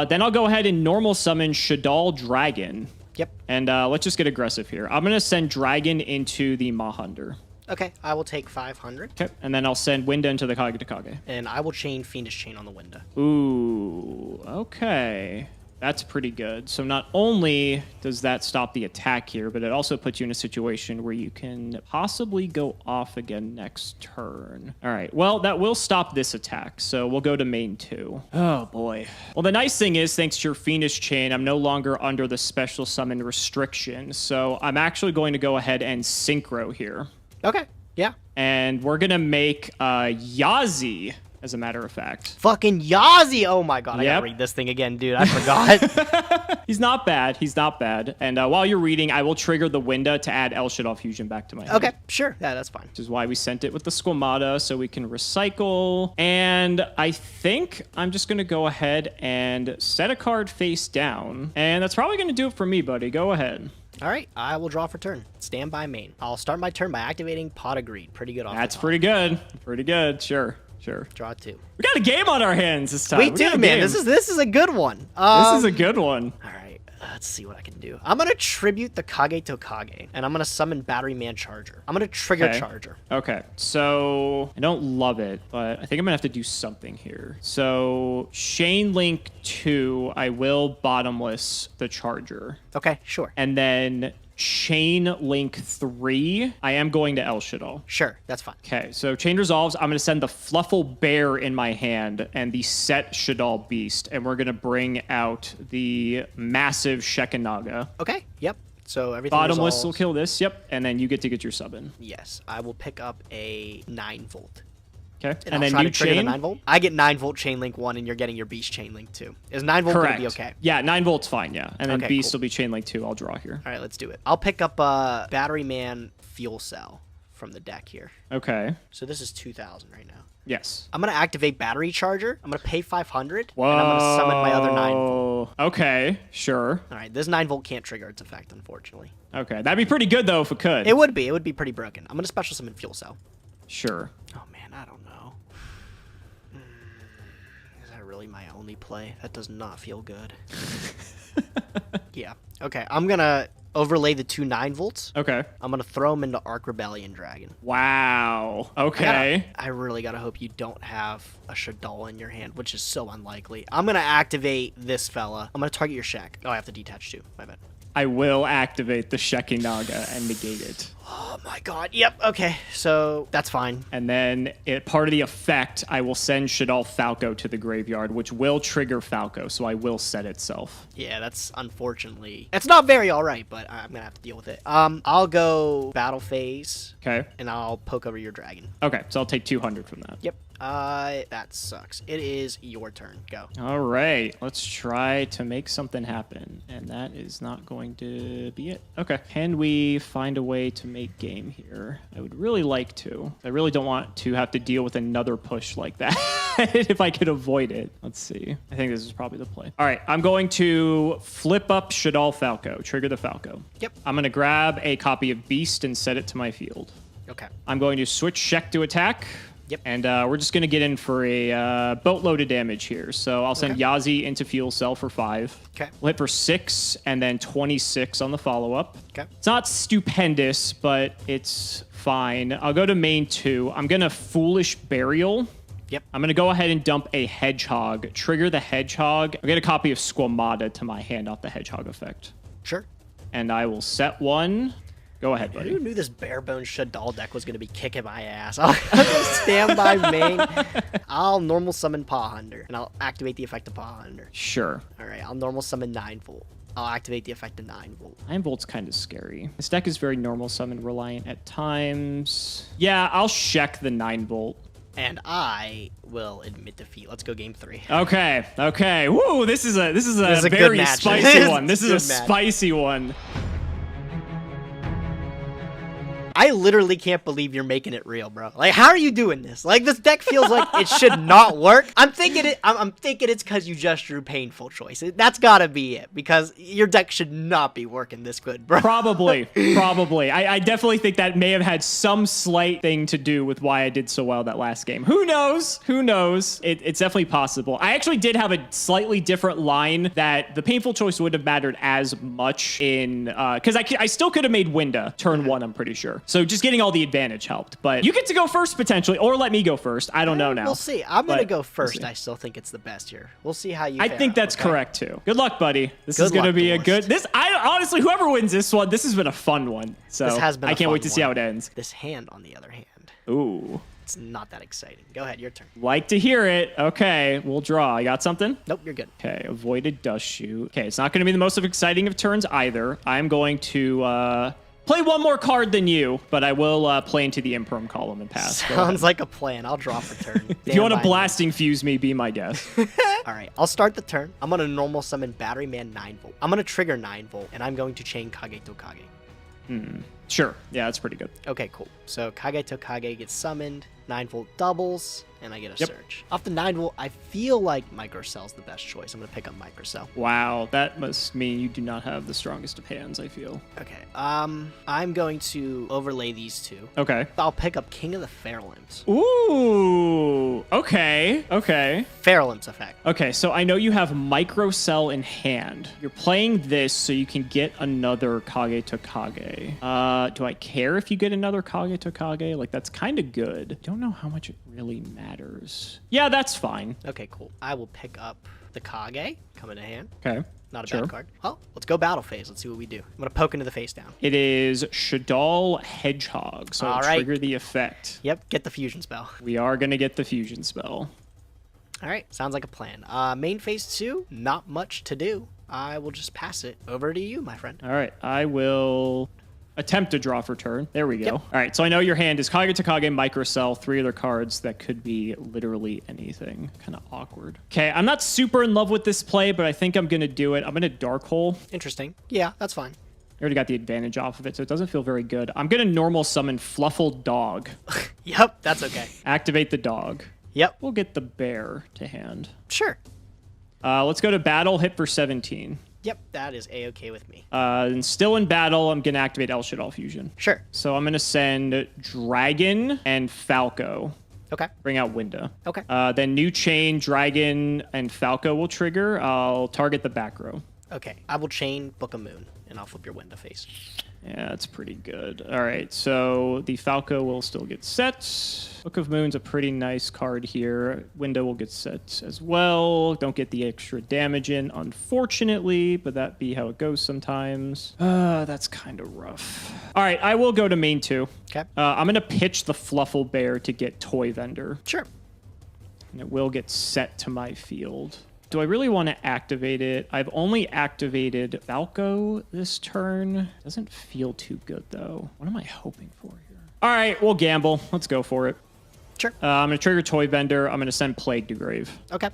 Then I'll go ahead and normal summon Shadal Dragon. Yep. And let's just get aggressive here. I'm going to send Dragon into the Mahunder. Okay. I will take 500. Okay, and then I'll send Winda into the Kage to Kage. And I will chain Fiendish Chain on the window. Ooh, okay. That's pretty good. So not only does that stop the attack here, but it also puts you in a situation where you can possibly go off again next turn. All right, well, that will stop this attack, so we'll go to main 2. Oh, boy. Well, the nice thing is, thanks to your Fiendish Chain, I'm no longer under the special summon restriction, so I'm actually going to go ahead and Synchro here. Okay. Yeah. And we're going to make Yazi, as a matter of fact. Fucking Yazi. Oh my god. I Yep. gotta read this thing again, dude. I forgot. He's not bad. He's not bad. And while you're reading, I will trigger the Winda to add El Shadal Fusion back to my hand. Okay. Sure. Yeah, that's fine. Which is why we sent it with the Squamata, so we can recycle. And I think I'm just going to go ahead and set a card face down. And that's probably going to do it for me, buddy. Go ahead. All right. I will draw for turn. Stand by main. I'll start my turn by activating Pot of Greed. Pretty good off the That's top. pretty good. Pretty good. Sure. Draw 2. We got a game on our hands this time. We got do, a man. game. This is a good one. This is a good one. All right. Let's see what I can do. I'm going to tribute the Kage to Kage, and I'm going to summon Battery Man Charger. I'm going to trigger Charger. Okay, so I don't love it, but I think I'm going to have to do something here. So Chain Link 2, I will bottomless the Charger. Okay, sure. And then Chain Link 3, I am going to El Shaddai. Sure, that's fine. Okay, so Chain Resolves, I'm going to send the Fluffle Bear in my hand and the Set Shaddai Beast, and we're going to bring out the massive Shekinaga. Okay, yep. So everything Bottomless resolves. will kill this, yep, and then you get to get your summon. Yes, I will pick up a 9-volt. Okay, And then I'll try new to trigger chain. the 9-volt. I get 9-volt Chain Link 1, and you're getting your Beast Chain Link 2. Is 9-volt going to be okay? Yeah, 9 volts fine, yeah. And then Okay, Beast cool. will be Chain Link 2. I'll draw here. All right, let's do it. I'll pick up a Battery Man Fuel Cell from the deck here. Okay. So this is 2,000 right now. Yes. I'm going to activate Battery Charger. I'm going to pay 500, Whoa. and I'm going to summon my other 9-volt. Okay, sure. All right, this 9-volt can't trigger its effect, unfortunately. Okay, that'd be pretty good, though, if it could. It would be. It would be pretty broken. I'm going to special summon Fuel Cell. Sure. Oh, man, I don't know. Is that really my only play? That does not feel good. Yeah. Okay, I'm going to overlay the 2 9-volts. Okay. I'm going to throw them into Arc Rebellion Dragon. Wow. Okay. I really gotta hope you don't have a Shaddai in your hand, which is so unlikely. I'm gonna activate this fella. I'm gonna target your shack. Oh, I have to detach too. My bad. I will activate the Shekinaga and negate it. Oh my god. Yep. Okay. So that's fine. And then, part of the effect, I will send Shaddai Falco to the graveyard, which will trigger Falco, so I will set itself. Yeah, that's unfortunately. It's not very alright, but I'm gonna have to deal with it. I'll go battle phase. Okay. And I'll poke over your dragon. Okay, so I'll take 200 from that. Yep. That sucks. It is your turn. Go. All right, let's try to make something happen, and that is not going to be it. Okay, can we find a way to make game here? I would really like to. I really don't want to have to deal with another push like that if I could avoid it. Let's see. I think this is probably the play. All right, I'm going to flip up Shaddai Falco, trigger the Falco. Yep. I'm going to grab a copy of Beast and set it to my field. Okay. I'm going to switch Shek to attack. Yep. And we're just going to get in for a boatload of damage here. So I'll send Yazi into Fuel Cell for 5. Okay. We'll hit for 6 and then 26 on the follow-up. Okay. It's not stupendous, but it's fine. I'll go to main 2. I'm going to Foolish Burial. Yep. I'm going to go ahead and dump a Hedgehog. Trigger the Hedgehog. I'll get a copy of Squamata to my hand off the Hedgehog effect. Sure. And I will set 1. Go ahead, buddy. Who knew this bare bones Shaddai deck was going to be kicking my ass? I'll just stand by main. I'll normal summon Paw Hunter, and I'll activate the effect of Paw Hunter. Sure. All right, I'll normal summon 9-volt. I'll activate the effect of 9-volt. 9 volt's kind of scary. This deck is very normal summon reliant at times. Yeah, I'll check the 9 volt. And I will admit defeat. Let's go game 3. Okay, okay. Woo, this is a This is a good very match. spicy one. This is a Good match. spicy one. I literally can't believe you're making it real, bro. Like, how are you doing this? Like, this deck feels like it should not work. I'm thinking it's because you just drew Painful Choice. That's gotta be it, because your deck should not be working this good, bro. Probably. I definitely think that may have had some slight thing to do with why I did so well that last game. Who knows? Who knows? It's definitely possible. I actually did have a slightly different line that the Painful Choice wouldn't have mattered as much in, because I still could have made Winda turn 1, I'm pretty sure. So just getting all the advantage helped. But you get to go first, potentially, or let me go first. I don't know now. We'll see. I'm going to But go first. we'll see. I still think it's the best here. We'll see how you I fare think out, that's okay? correct, too. Good luck, buddy. This Good is going to luck, be a Duelist. good... Honestly, whoever wins this one, this has been a fun one. So This has been I a can't fun wait to see how one. it ends. This hand, on the other hand, Ooh. it's not that exciting. Go ahead, your turn. Like to hear it. Okay, we'll draw. You got something? Nope, you're good. Okay, avoided Dust Shoot. Okay, it's not going to be the most exciting of turns either. I'm going to play one more card than you, but I will play into the Imperm column and pass. Go ahead. Sounds like a plan. I'll draw for turn. If you want to Blasting Fuse me, be my guest. All right, I'll start the turn. I'm going to normal summon Battery Man 9-volt. I'm going to trigger 9-volt, and I'm going to chain Kage to Kage. Sure. Yeah, that's pretty good. Okay, cool. So Kage to Kage gets summoned. 9-volt doubles, and I get a Yep. surge. Off the 9-volt, I feel like Microcell's the best choice. I'm going to pick up Microcell. Wow, that must mean you do not have the strongest of hands, I feel. Okay, I'm going to overlay these two. Okay. I'll pick up King of the Fairlimbs. Ooh, okay, okay. Fairlimbs effect. Okay, so I know you have Microcell in hand. You're playing this so you can get another Kage to Kage. Do I care if you get another Kage to Kage? Like, that's kind of good. Don't know how much it really matters. Yeah, that's fine. Okay, cool. I will pick up the Kage. Come into hand. Okay. Not a Sure. bad card. Well, let's go battle phase. Let's see what we do. I'm going to poke into the face down. It is Shadal Hedgehog, so All it'll right. trigger the effect. Yep, get the fusion spell. We are going to get the fusion spell. All right, sounds like a plan. Main phase 2, not much to do. I will just pass it over to you, my friend. All right, I will attempt to draw for turn. There we go. Yep. All right, so I know your hand is Kage to Kage, Microcell, 3 other cards that could be literally anything. Kind of awkward. Okay, I'm not super in love with this play, but I think I'm going to do it. I'm going to Dark Hole. Interesting. Yeah, that's fine. I already got the advantage off of it, so it doesn't feel very good. I'm going to normal summon Fluffle Dog. Yep, that's okay. Activate the dog. Yep, We'll get the bear to hand. sure. Let's go to battle, hit for 17. Yep, that is A-okay with me. And still in battle, I'm going to activate El Shadal Fusion. Sure. So I'm going to send Dragon and Falco. Okay. Bring out Winda. Okay. Then New Chain, Dragon, and Falco will trigger. I'll target the back row. Okay, I will chain Book of Moon, and I'll flip your window face. Yeah, that's pretty good. All right, so the Falco will still get set. Book of Moon's a pretty nice card here. Window will get set as well. Don't get the extra damage in, unfortunately, but that be how it goes sometimes. That's kind of rough. All right, I will go to main 2. Okay. I'm going to pitch the Fluffle Bear to get Toy Vendor, Sure. and it will get set to my field. Do I really want to activate it? I've only activated Falco this turn. Doesn't feel too good, though. What am I hoping for here? All right, we'll gamble. Let's go for it. Sure. I'm going to trigger Toy Vendor. I'm going to send Plague to Grave. Okay.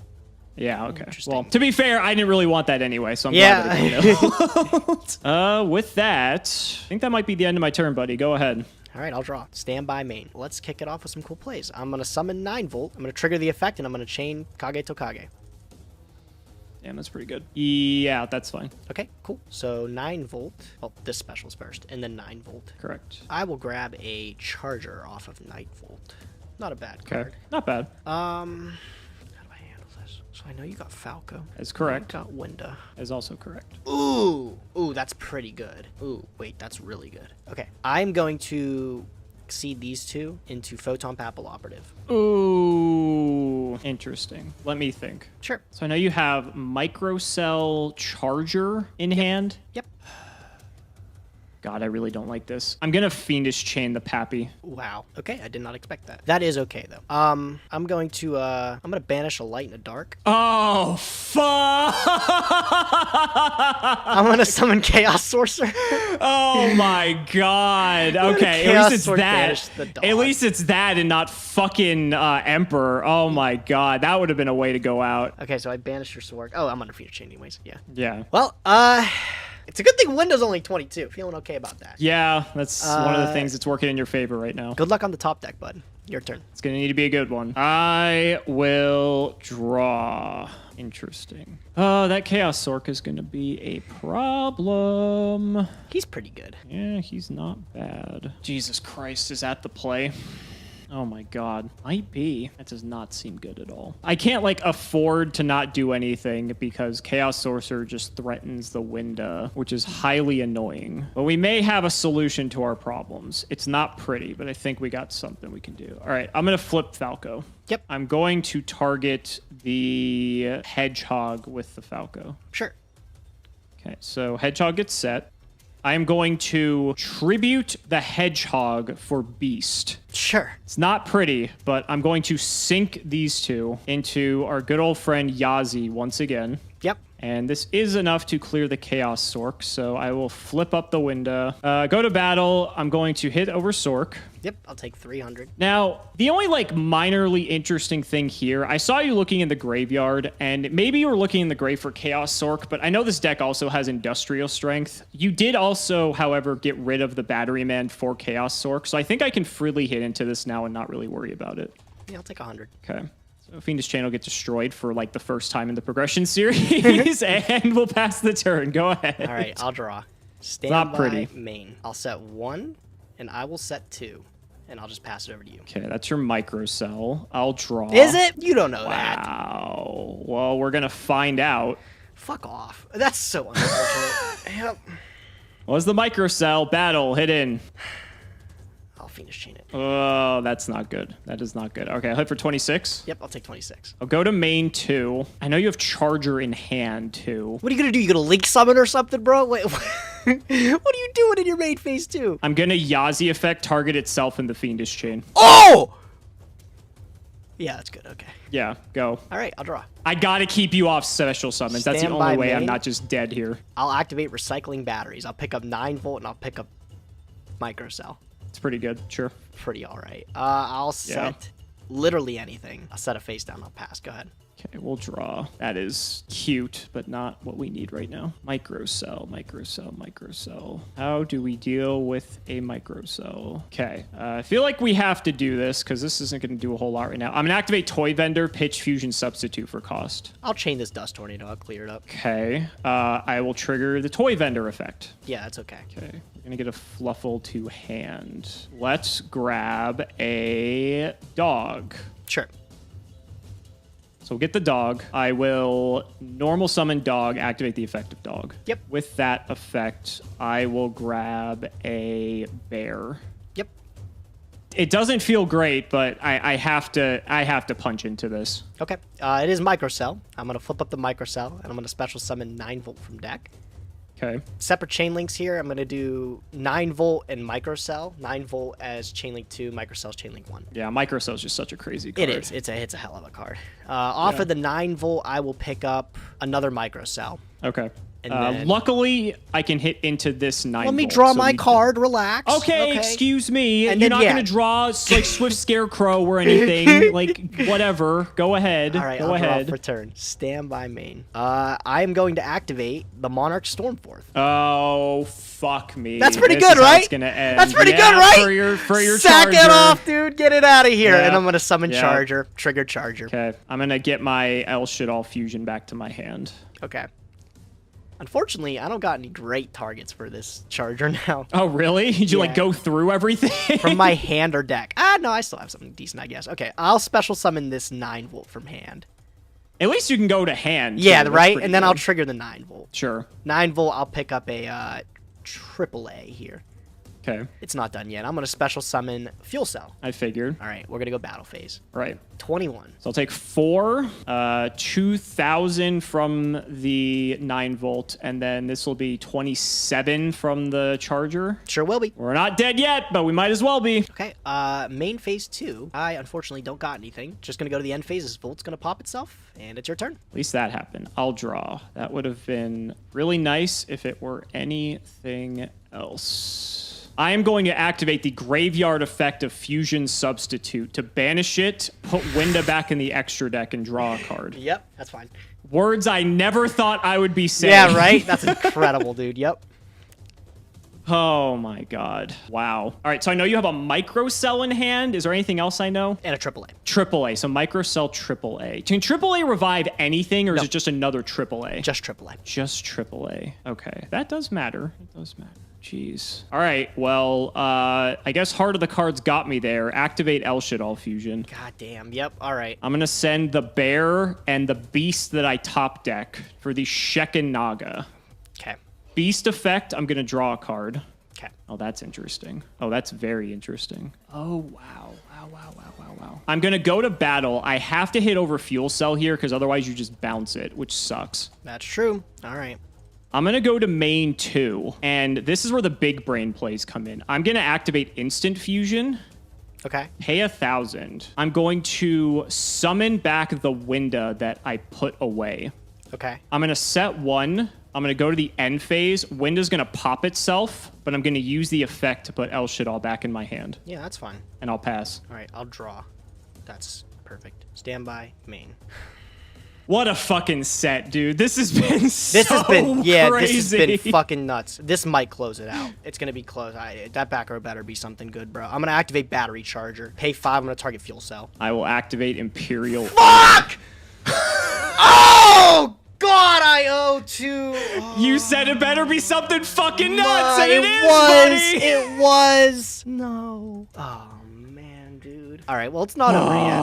Yeah, okay. Interesting. Well, to be fair, I didn't really want that anyway, so I'm Yeah. glad that it came out. With that, I think that might be the end of my turn, buddy. Go ahead. All right, I'll draw. Stand by main. Let's kick it off with some cool plays. I'm going to summon 9-volt. I'm going to trigger the effect, and I'm going to chain Kage to Kage. Damn, that's pretty good. Yeah, that's fine. Okay, cool. So 9-volt. Well, this special's first, and then 9-volt. Correct. I will grab a charger off of Nightvolt. Not a bad Okay. card. Not bad. How do I handle this? So I know you got Falco. That's correct. You got Winda. Is also correct. Ooh, that's pretty good. Ooh, wait, that's really good. Okay, I'm going to seed these two into Photon Papal Operative. Ooh, interesting. Let me think. Sure. So I know you have Microcell Charger in hand. Yep. God, I really don't like this. I'm gonna Fiendish Chain the Pappy. Wow. Okay, I did not expect that. That is okay though. I'm going to banish a light and a dark. Oh, fuck! I'm gonna summon Chaos Sorcerer. Oh my god. Okay, at Chaos least it's Sword banish that. the dog. At least it's that and not fucking Emperor. Oh my god, that would have been a way to go out. Okay, so I banished your sword. Oh, I'm under Fiendish Chain anyways. Yeah. Yeah. Well, it's a good thing Windows only 22. Feeling okay about that. Yeah, that's one of the things that's working in your favor right now. Good luck on the top deck, bud. Your turn. It's going to need to be a good one. I will draw. Interesting. Oh, that Chaos Sork is going to be a problem. He's pretty good. Yeah, he's not bad. Jesus Christ, is that the play? Oh my god. Might be. That does not seem good at all. I can't, like, afford to not do anything because Chaos Sorcerer just threatens the Winda, which is highly annoying. But we may have a solution to our problems. It's not pretty, but I think we got something we can do. All right, I'm going to flip Falco. Yep. I'm going to target the Hedgehog with the Falco. Sure. Okay, so Hedgehog gets set. I am going to tribute the Hedgehog for Beast. Sure. It's not pretty, but I'm going to sink these two into our good old friend Yazi once again. Yep. And this is enough to clear the Chaos Sork, so I will flip up the window. Go to battle. I'm going to hit over Sork. Yep, I'll take 300. Now, the only like minorly interesting thing here, I saw you looking in the graveyard, and maybe you were looking in the grave for Chaos Sork, but I know this deck also has Industrial Strength. You did also, however, get rid of the Battery Man for Chaos Sork, so I think I can freely hit into this now and not really worry about it. Yeah, I'll take 100. Okay. So Fiendish Chain will get destroyed for like the first time in the progression series, and we'll pass the turn. Go ahead. All right, I'll draw. Stand not by pretty. main. I'll set 1, and I will set 2. And I'll just pass it over to you. Okay, that's your microcell. I'll draw. Is it? You don't know that. Wow. Well, we're going to find out. Fuck off. That's so unfortunate. Yep. What's the microcell? Battle. Hit in. I'll Fiendish Chain it. Oh, that's not good. That is not good. Okay, I'll hit for 26. Yep, I'll take 26. I'll go to main 2. I know you have Charger in hand, too. What are you going to do? You going to Link Summon or something, bro? Wait, what are you doing in your main phase 2? I'm going to Yazi effect target itself in the Fiendish Chain. Oh! Yeah, that's good. Okay. Yeah, go. All right, I'll draw. I got to keep you off special summons. That's the Stand only by way I'm main. not just dead here. I'll activate Recycling Batteries. I'll pick up 9 volt and I'll pick up Microcell. It's pretty good. Sure. Pretty all right. I'll set literally anything. I'll set a face down. I'll pass. Go ahead. Okay, we'll draw. That is cute, but not what we need right now. Microcell, microcell, microcell. How do we deal with a microcell? Okay, I feel like we have to do this because this isn't going to do a whole lot right now. I'm going to activate Toy Vendor, Pitch Fusion Substitute for cost. I'll chain this Dust Tornado. I'll clear it up. Okay, I will trigger the Toy Vendor effect. Yeah, that's okay. Okay, we're going to get a Fluffle to hand. Let's grab a dog. Sure. So we'll get the dog. I will normal summon dog, activate the effect of dog. Yep. With that effect, I will grab a bear. Yep. It doesn't feel great, but I have to punch into this. Okay. It is Microcell. I'm going to flip up the Microcell, and I'm going to special summon 9 volt from deck. Okay. Separate chain links here. I'm going to do 9 volt and Microcell. 9 volt as chain link 2, Microcell's chain link 1. Yeah, Microcell is just such a crazy card. It is. It's a hell of a card. Off of the 9 volt, I will pick up another Microcell. Okay. And then- luckily, I can hit into this 9 Let me volt, draw so my we- card. Relax. Okay, excuse me. And You're then, not yeah. going to draw like Swift Scarecrow or anything. Like, whatever. Go ahead. All right, Go I'll ahead. draw for turn. Stand by main. I am going to activate the Monarch Stormforth. Oh, fuck me. That's pretty This good, is how right? it's gonna end. That's pretty Yeah, good, right? For your Sack Charger. it off, dude. Get it out of here. Yeah. And I'm going to summon Yeah. Charger. Trigger Charger. Okay, I'm gonna get my El Shadal fusion back to my hand. Okay. Unfortunately, I don't got any great targets for this Charger now. Oh, really? Did you like Yeah. go through everything? From my hand or deck. No, I still have something decent, I guess. Okay, I'll special summon this 9 volt from hand. At least you can go to hand. Yeah, too. That's right? pretty And then I'll good. trigger the 9 volt. Sure. 9 volt, I'll pick up a AAA here. Okay, It's not done yet. I'm going to special summon Fuel Cell. I figured. All right, we're going to go battle phase. Right. 21. So I'll take 4, 2,000 from the 9 volt, and then this will be 27 from the Charger. Sure will be. We're not dead yet, but we might as well be. Okay, main phase 2. I unfortunately don't got anything. Just going to go to the end phases. Volt's going to pop itself, and it's your turn. At least that happened. I'll draw. That would have been really nice if it were anything else. I am going to activate the graveyard effect of Fusion Substitute to banish it, put Winda back in the extra deck, and draw a card. Yep, that's fine. Words I never thought I would be saying. Yeah, right? That's incredible, dude. Yep. Oh my god. Wow. All right, so I know you have a microcell in hand. Is there anything else I know? And a AAA. AAA. So microcell AAA. Can AAA revive anything, or is No. it just another AAA? Just AAA. Just AAA. Okay, that does matter. It does matter. Jeez. All right. Well, I guess Heart of the Cards got me there. Activate El Shadal Fusion. God damn. Yep. All right. I'm gonna send the bear and the beast that I top deck for the Shekin Naga. Okay. Beast effect. I'm gonna draw a card. Okay. Oh, that's interesting. Oh, that's very interesting. Oh, wow. Wow. I'm going to go to battle. I have to hit over Fuel Cell here because otherwise you just bounce it, which sucks. That's true. All right. I'm going to go to main 2, and this is where the big brain plays come in. I'm going to activate Instant Fusion, Okay. pay 1,000. I'm going to summon back the Winda that I put away. Okay. I'm going to set 1, I'm going to go to the end phase. Window's going to pop itself, but I'm going to use the effect to put El Shaddoll back in my hand. Yeah, that's fine. And I'll pass. All right, I'll draw. That's perfect. Standby, main. What a fucking set, dude. This has been so This has been, yeah, crazy. this has been fucking nuts. This might close it out. It's going to be close. That back row better be something good, bro. I'm going to activate battery charger. Pay 5, I'm going to target fuel cell. I will activate Imperial. Fuck! Oh! God, I owe to... Oh, You said it better be something fucking nuts, and it is, buddy! It was. No. Oh, man, dude. All right, well, it's not over yet.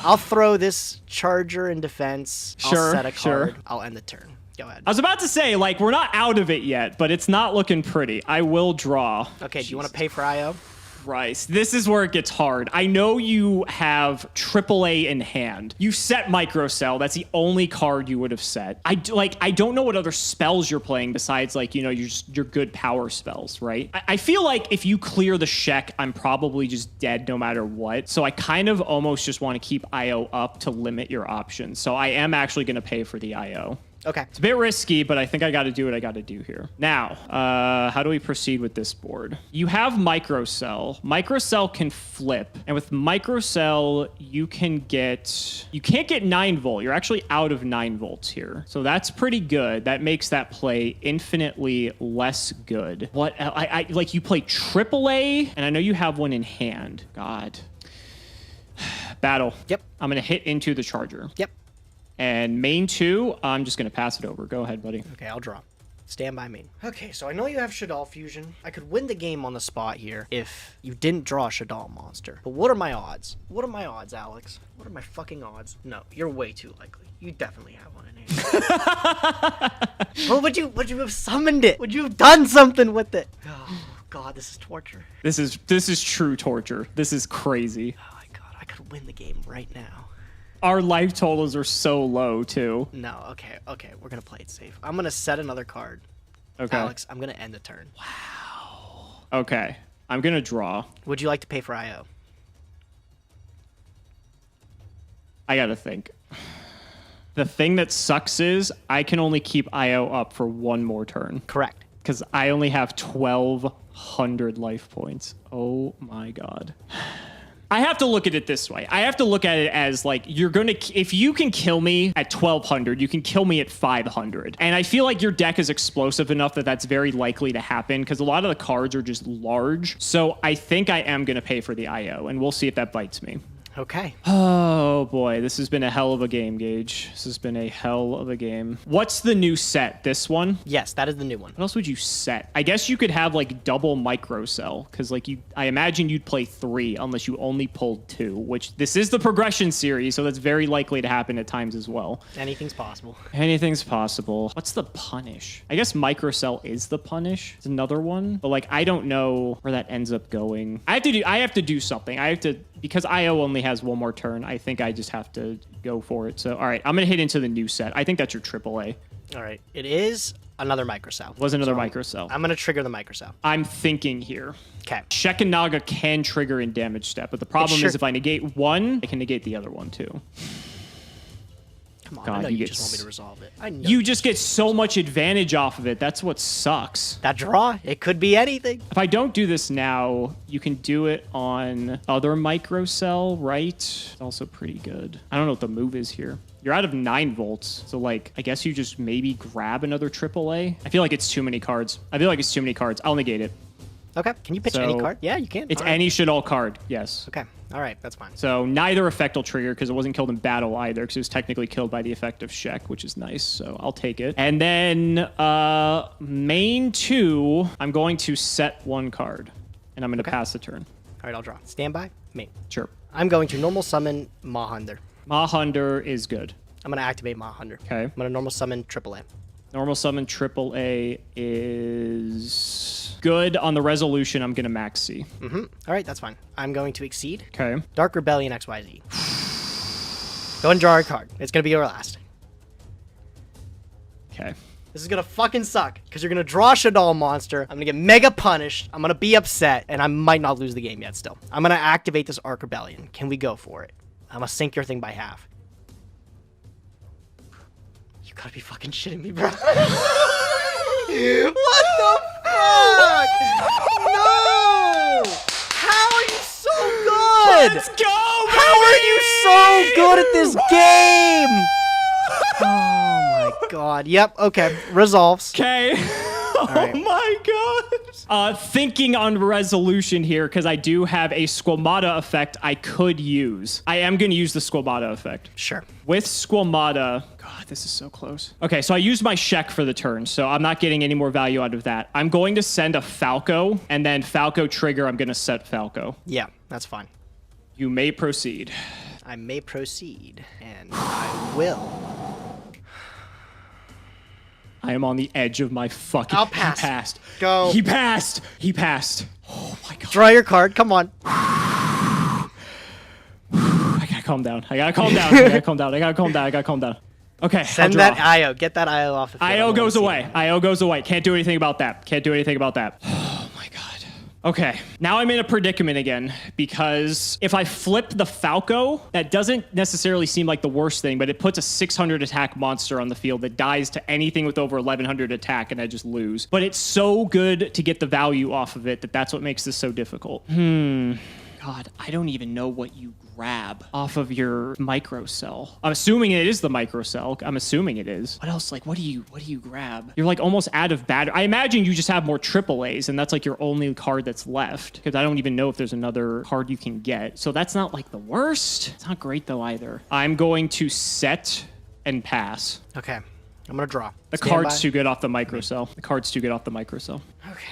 I'll throw this charger in defense. I'll set a card. I'll end the turn. Go ahead. I was about to say, like, we're not out of it yet, but it's not looking pretty. I will draw. Okay, do you want to pay for IO? Christ, this is where it gets hard. I know you have AAA in hand. You set Microcell. That's the only card you would have set. I don't know what other spells you're playing besides, like, you know, your good power spells, right? I feel like if you clear the Shek, I'm probably just dead no matter what. So I kind of almost just want to keep IO up to limit your options. So I am actually going to pay for the IO. Okay. It's a bit risky, but I think I got to do what I got to do here. Now, how do we proceed with this board? You have Microcell. Microcell can flip. And with Microcell, you can't get 9 volt. You're actually out of 9 volts here. So that's pretty good. That makes that play infinitely less good. What, like you play AAA, and I know you have one in hand. God. Battle. Yep. I'm going to hit into the charger. Yep. And main 2, I'm just going to pass it over. Go ahead, buddy. Okay, I'll draw. Stand by main. Okay, so I know you have Shaddoll Fusion. I could win the game on the spot here if you didn't draw a Shaddoll monster. But what are my odds? What are my odds, Alex? What are my fucking odds? No, you're way too likely. You definitely have one in hand. Well, would you have summoned it? Would you have done something with it? Oh, God, this is torture. This is true torture. This is crazy. Oh, my God, I could win the game right now. Our life totals are so low, too. No, okay, we're gonna play it safe. I'm gonna set another card. Okay. Alex, I'm gonna end the turn. Wow. Okay, I'm gonna draw. Would you like to pay for IO? I gotta think. The thing that sucks is I can only keep IO up for one more turn. Correct. Because I only have 1,200 life points. Oh my God. I have to look at it this way. I have to look at it as like, if you can kill me at 1,200, you can kill me at 500. And I feel like your deck is explosive enough that that's very likely to happen because a lot of the cards are just large. So I think I am going to pay for the IO and we'll see if that bites me. Okay. Oh boy, this has been a hell of a game, Gage. This has been a hell of a game. What's the new set? This one? Yes, that is the new one. What else would you set? I guess you could have like double Microcell because like I imagine you'd play 3 unless you only pulled 2, which this is the progression series, so that's very likely to happen at times as well. Anything's possible. Anything's possible. What's the punish? I guess Microcell is the punish. It's another one, but like I don't know where that ends up going. I have to do something. Because IO only has one more turn, I think I just have to go for it. So, all right, I'm going to hit into the new set. I think that's your AAA. All right. It is another Microcell. Was another Microcell. I'm going to trigger the Microcell. I'm thinking here. Okay. Shek and Naga can trigger in damage step, but the problem is if I negate one, I can negate the other one too. Come on, God, I know you just want me to resolve it. I know you just get so much advantage off of it. That's what sucks. That draw, it could be anything. If I don't do this now, you can do it on other Microcell, right? It's also pretty good. I don't know what the move is here. You're out of 9 volts, so like, I guess you just maybe grab another AAA. I feel like it's too many cards. I'll negate it. Okay. Can you pitch any card? Yeah, you can. It's any Shaddoll card, yes. Okay. All right, that's fine. So neither effect will trigger because it wasn't killed in battle either because it was technically killed by the effect of Shek, which is nice. So I'll take it. And then main 2, I'm going to set 1 card and I'm going to pass the turn. All right, I'll draw. Standby, main. Sure. I'm going to normal summon Mahunder. Mahunder is good. I'm going to activate Mahunder. Okay. I'm going to normal summon AAA. Normal summon AAA is good. On the resolution, I'm going to max C. All right, that's fine. I'm going to exceed. Okay. Dark Rebellion XYZ. Go ahead and draw a card. It's going to be your last. Okay. This is going to fucking suck because you're going to draw a Shaddoll monster. I'm going to get mega punished. I'm going to be upset, and I might not lose the game yet still. I'm going to activate this Arc Rebellion. Can we go for it? I'm going to sink your thing by half. You gotta be fucking shitting me, bro. What the fuck? No! How are you so good? Let's go, baby! How are you so good at this game? Oh my god. Yep, okay. Resolves. Okay. right. Oh my god. Thinking on resolution here, because I do have a Squamata effect I could use. I am going to use the Squamata effect. Sure. With Squamata, God, this is so close. Okay, so I used my Shek for the turn, so I'm not getting any more value out of that. I'm going to send a Falco, and then Falco trigger, I'm going to set Falco. Yeah, that's fine. You may proceed. I may proceed, and I will. I am on the edge of my fucking... I'll pass. He passed. Go. He passed. He passed. Oh my god. Draw your card. Come on. I gotta calm down. I gotta calm down. I gotta calm down. I gotta calm down. I gotta calm down. Okay. Send that IO. Get that IO off the field. IO goes away. IO goes away. Can't do anything about that. Can't do anything about that. Oh my god. Okay. Now I'm in a predicament again because if I flip the Falco, that doesn't necessarily seem like the worst thing, but it puts a 600 attack monster on the field that dies to anything with over 1100 attack and I just lose. But it's so good to get the value off of it that that's what makes this so difficult. God, I don't even know what you grab off of your microcell. I'm assuming it is the microcell. I'm assuming it is. What else? Like, what do you grab? You're like almost out of battery. I imagine you just have more AAAs and that's like your only card that's left because I don't even know if there's another card you can get. So that's not like the worst. It's not great though either. I'm going to set and pass. Okay. I'm going to draw. The Stand card's by. too good off the microcell. The card's too good off the microcell. Okay.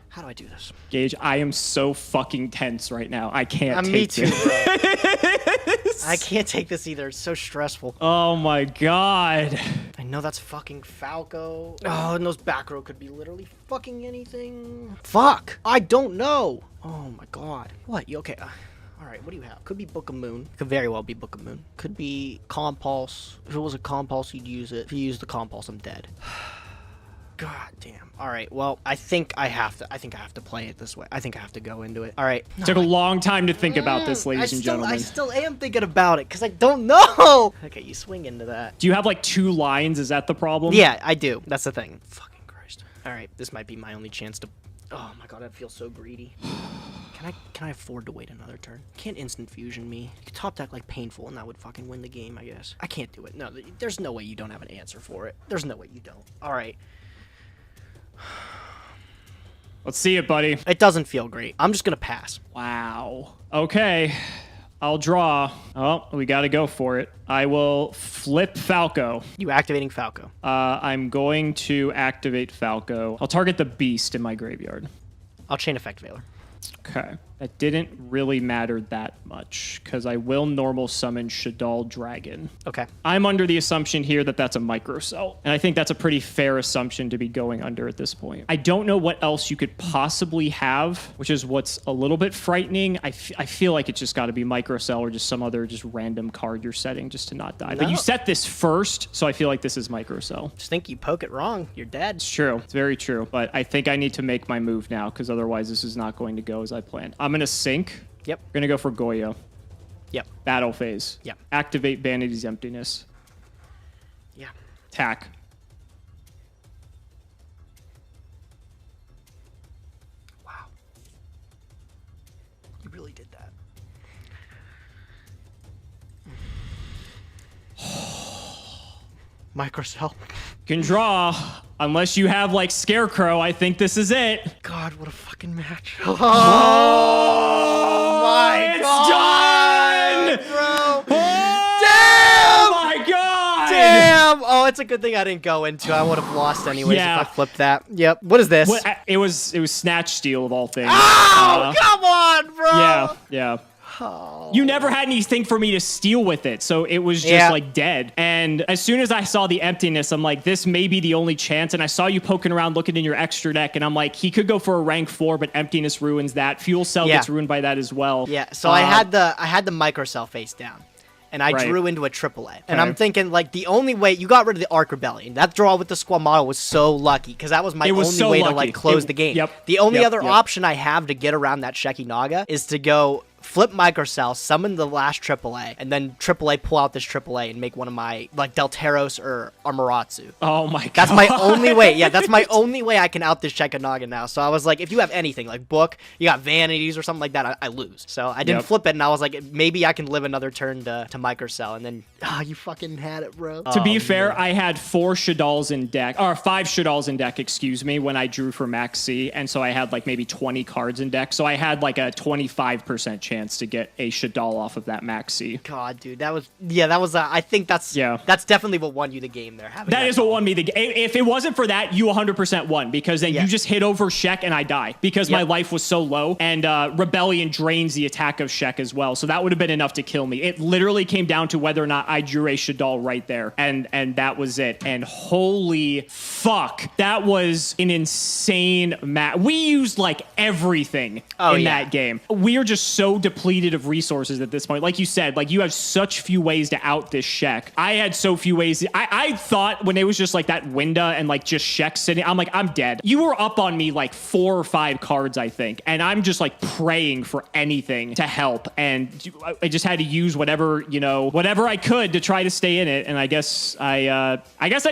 How do I do this? Gage, I am so fucking tense right now. I can't take Me too, this. bro. I can't take this either. It's so stressful. Oh my god. I know that's fucking Falco. Oh, and those back row could be literally fucking anything. Fuck. I don't know. Oh my god. What? You okay? All right, what do you have? Could be Book of Moon. Could very well be Book of Moon. Could be Compulse. If it was a Compulse, you'd use it. If you use the Compulse, I'm dead. God damn. All right. Well, I think I have to play it this way. I think I have to go into it. All right. Took a long time to think about this, ladies and gentlemen. I still am thinking about it because I don't know. Okay, you swing into that. Do you have like 2 lines? Is that the problem? Yeah, I do. That's the thing. Fucking Christ. All right, this might be my only chance to... Oh my god, I feel so greedy. Can I afford to wait another turn? Can't instant fusion me. You could top deck like Painful and that would fucking win the game, I guess. I can't do it. No, there's no way you don't have an answer for it. There's no way you don't. All right. Let's see it, buddy. It doesn't feel great. I'm just gonna pass. Wow. Okay. I'll draw. Oh, we got to go for it. I will flip Falco. You activating Falco. I'm going to activate Falco. I'll target the beast in my graveyard. I'll chain effect Veiler. Okay. That didn't really matter that much because I will normal summon Shadal Dragon. Okay. I'm under the assumption here that that's a microcell. And I think that's a pretty fair assumption to be going under at this point. I don't know what else you could possibly have, which is what's a little bit frightening. I feel like it's just got to be microcell or just some other just random card you're setting just to not die. No. But you set this first, so I feel like this is microcell. Just think you poke it wrong, you're dead. It's true. It's very true. But I think I need to make my move now because otherwise this is not going to go as I planned. I'm going to sink. Yep. I'm going to go for Goyo. Yep. Battle phase. Yep. Activate Vanity's Emptiness. Yeah. Attack. Wow. You really did that. Microcell. Can draw. Unless you have like Scarecrow, I think this is it. God, what a fucking match. Oh my it's God, done! bro. Damn! Oh my god! Damn! Oh, it's a good thing I didn't go into. I would have lost anyways Yeah. if I flipped that. Yep. What is this? It was Snatch Steal of all things. Oh, come on, bro! Yeah, yeah. Oh. You never had anything for me to steal with it, so it was just like dead. And as soon as I saw the emptiness, I'm like, this may be the only chance. And I saw you poking around looking in your extra deck, and I'm like, he could go for a rank 4, but emptiness ruins that. Fuel Cell gets ruined by that as well. Yeah, so I had the microcell face down. And I Right. drew into a AAA. And I'm thinking, like, the only way... You got rid of the Arc Rebellion. That draw with the Squamata was so lucky, because that was my only way to, like, close the game. Yep. The only Yep. other Yep. option I have to get around that Sheki Naga is to go flip Microcell, summon the last AAA, and then AAA pull out this AAA and make one of my, like, Delteros or Amaterasu. Oh my god. That's my only way. Yeah, that's my only way I can out this check a noggin now. So I was like, if you have anything, like book, you got vanities or something like that, I lose. So I didn't flip it, and I was like, maybe I can live another turn to Microcell, and then, you fucking had it, bro. To be fair, I had 4 Shaddolls in deck, or 5 Shaddolls in deck, excuse me, when I drew for Max C, and so I had like maybe 20 cards in deck, so I had like a 25% chance to get a Shaddol off of that Max C. God, dude, that was, I think that's definitely what won you the game there. That is what won me the game. If it wasn't for that, you 100% won, because then you just hit over Shek and I die, because my life was so low, and Rebellion drains the attack of Shek as well, so that would have been enough to kill me. It literally came down to whether or not I drew a Shaddol right there, and that was it. And holy fuck, that was an insane match. We used like everything in that game. We are just so depleted of resources at this point. Like you said, like you have such few ways to out this Shek. I had so few ways. I thought when it was just like that Winda and like just Shek sitting, I'm like, I'm dead. You were up on me like 4 or 5 cards, I think, and I'm just like praying for anything to help, and I just had to use whatever I could to try to stay in it. And I guess I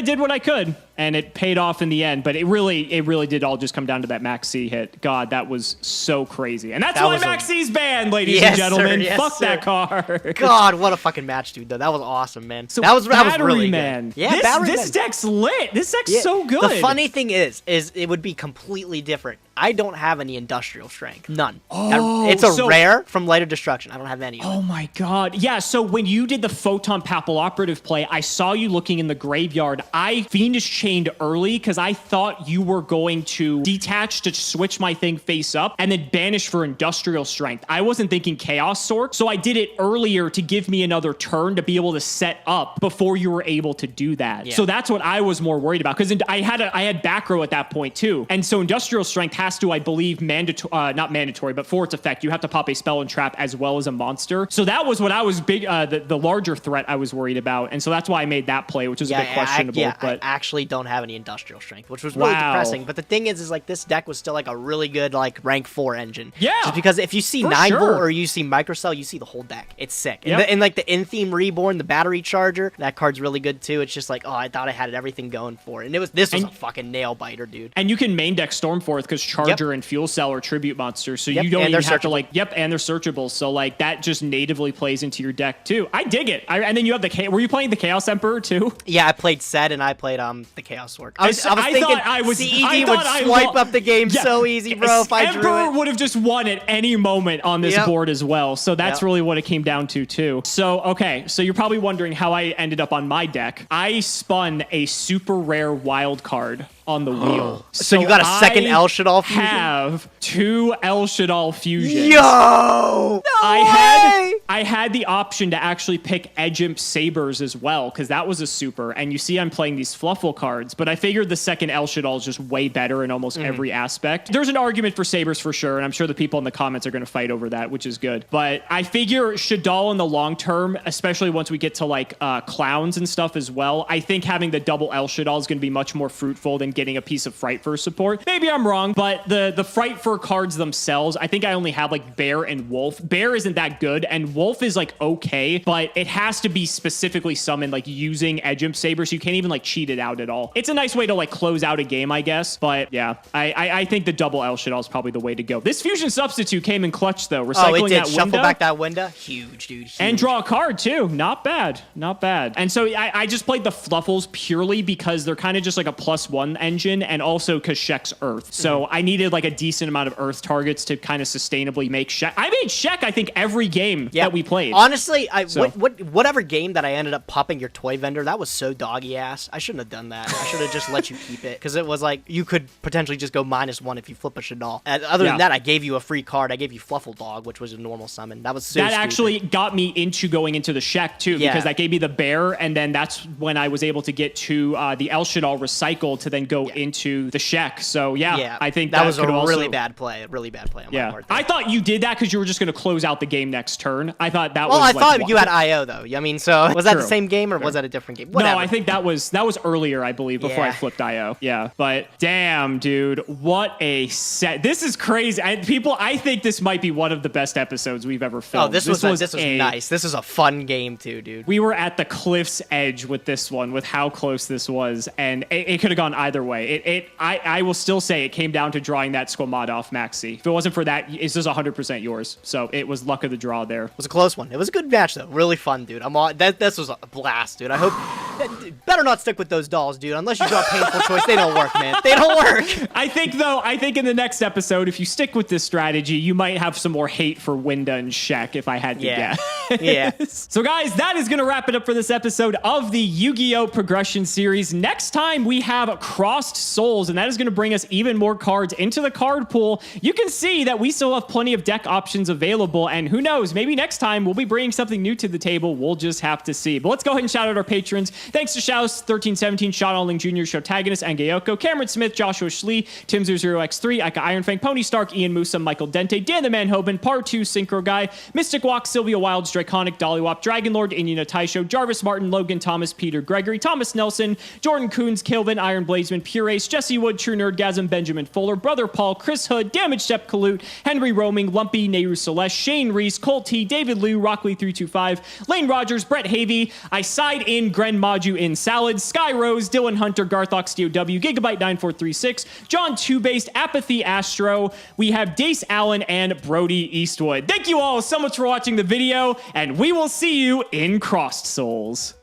did what I could, and it paid off in the end. But it really did all just come down to that Max C hit. God, that was so crazy, and that's why Max C's banned, ladies and gentlemen. Fuck that card. God, what a fucking match, dude. Though that was awesome, man. So that was really man. Good. Yeah, this deck's lit. This deck's so good. The funny thing is it would be completely different. I don't have any industrial strength. None. It's a rare from Light of Destruction. I don't have any of it. Oh my god. Yeah, so when you did the Photon Papilloperative play, I saw you looking in the graveyard. I Fiendish Chained early because I thought you were going to detach to switch my thing face up and then banish for industrial strength. I wasn't thinking Chaos Sword, so I did it earlier to give me another turn to be able to set up before you were able to do that. Yeah. So that's what I was more worried about, because I had back row at that point too. And so industrial strength has to, I believe, not mandatory, but for its effect, you have to pop a spell and trap as well as a monster. So that was what I was the larger threat I was worried about. And so that's why I made that play, which was a bit questionable. But I actually don't have any industrial strength, which was really depressing. But the thing is like this deck was still like a really good like rank 4 engine. Yeah. Just because if you see 9 volt or you see Microcell, you see the whole deck. It's sick. And like the In-Theme Reborn, the battery charger, that card's really good too. It's just like, I thought I had everything going for it. And this was a fucking nail biter, dude. And you can main deck Stormforth because Charger and Fuel Cell are tribute monsters, so you don't even have to and they're searchable. So like that just natively plays into your deck too. I dig it. And then you have were you playing the Chaos Emperor too? Yeah, I played Set and I played the Chaos Sword. I was thinking CED would swipe up the game so easy, bro. If I drew Emperor would have just won at any moment on this board as well. So that's really what it came down to too. So okay, so you're probably wondering how I ended up on my deck. I spun a super rare wild card on the wheel. So you got a second El Shaddol fusion? I have 2 El Shaddol fusions. Yo! No way! I had the option to actually pick Edgimp Sabers as well, because that was a super. And you see I'm playing these Fluffle cards, but I figured the second El Shaddol is just way better in almost every aspect. There's an argument for Sabers for sure, and I'm sure the people in the comments are going to fight over that, which is good. But I figure Shaddol in the long term, especially once we get to like clowns and stuff as well, I think having the double El Shaddol is going to be much more fruitful than getting a piece of Fright Fur support. Maybe I'm wrong, but the Fright Fur cards themselves, I think I only have like Bear and Wolf. Bear isn't that good, and Wolf is like okay, but it has to be specifically summoned like using Edgimp Saber, so you can't even like cheat it out at all. It's a nice way to like close out a game, I guess, but yeah, I think the double El Shaddol is probably the way to go. This Fusion Substitute came in clutch though, recycling it did. that Shuffle window. Back that window. Huge, dude. Huge. And draw a card too. Not bad. Not bad. And so I just played the Fluffles purely because they're kind of just like a +1 engine, and also because Shek's Earth. So I needed like a decent amount of Earth targets to kind of sustainably make Shek. I made Shek, I think, every game that we played. Honestly, whatever game that I ended up popping your toy vendor, that was so doggy ass. I shouldn't have done that. I should have just let you keep it, because it was like you could potentially just go -1 if you flip a Shaddol. Other than that, I gave you a free card. I gave you Fluffle Dog, which was a normal summon. That was so stupid. Actually got me into going into the Shek too, because that gave me the Bear, and then that's when I was able to get to the El Shaddol recycle to then go go into the Shek. So yeah, I think that was a could also, really bad play on my part. I thought you did that because you were just going to close out the game next turn. I thought that well, was. Well, I thought you had IO though. I mean, so was that the same game or was that a different game? Whatever. No, I think that was earlier, I believe, before I flipped IO. Yeah, but damn, dude, what a set! This is crazy. I think this might be one of the best episodes we've ever filmed. Oh, this was nice. This was a fun game too, dude. We were at the cliff's edge with this one, with how close this was, and it could have gone either way. I will still say it came down to drawing that Squamata off Maxi. If it wasn't for that, it's just 100% yours. So it was luck of the draw there. It was a close one. It was a good match though. Really fun, dude. This was a blast, dude. I hope better not stick with those dolls, dude. Unless you draw Painful Choice, they don't work, man. They don't work. I think in the next episode, if you stick with this strategy, you might have some more hate for Winda and Shek, if I had to guess. Yeah. So guys, that is going to wrap it up for this episode of the Yu-Gi-Oh! Progression series. Next time, we have Crossed Souls, and that is going to bring us even more cards into the card pool. You can see that we still have plenty of deck options available, and who knows, maybe next time we'll be bringing something new to the table. We'll just have to see. But let's go ahead and shout out our patrons. Thanks to Shouse1317, Sean Alling Jr., Shotagonist, and Gayoko, Cameron Smith, Joshua Schlee, Tim00x3, Ika Ironfang, Pony Stark, Ian Musa, Michael Dente, Dan the Man Hoban, Par 2 Synchro Guy, Mystic Walk, Sylvia Wilds, Draconic, Dollywop, Dragon Lord, Indiana Taisho, Jarvis Martin, Logan Thomas, Peter Gregory, Thomas Nelson, Jordan Coons, Kilvin, Iron Blazeman, Pure Ace, Jesse Wood, True Nerdgasm, Benjamin Fuller, Brother Paul, Chris Hood, Damage Step Kalut, Henry Roaming, Lumpy, Nehru Celeste, Shane Reese, Colt T, David Liu, Rockley325, Lane Rogers, Brett Havey, I Side in, Gren Maju in Salad, Sky Rose, Dylan Hunter, Garthox DOW, Gigabyte 9436, John 2-Based, Apathy Astro, we have Dace Allen, and Brody Eastwood. Thank you all so much for watching the video, and we will see you in Crossed Souls.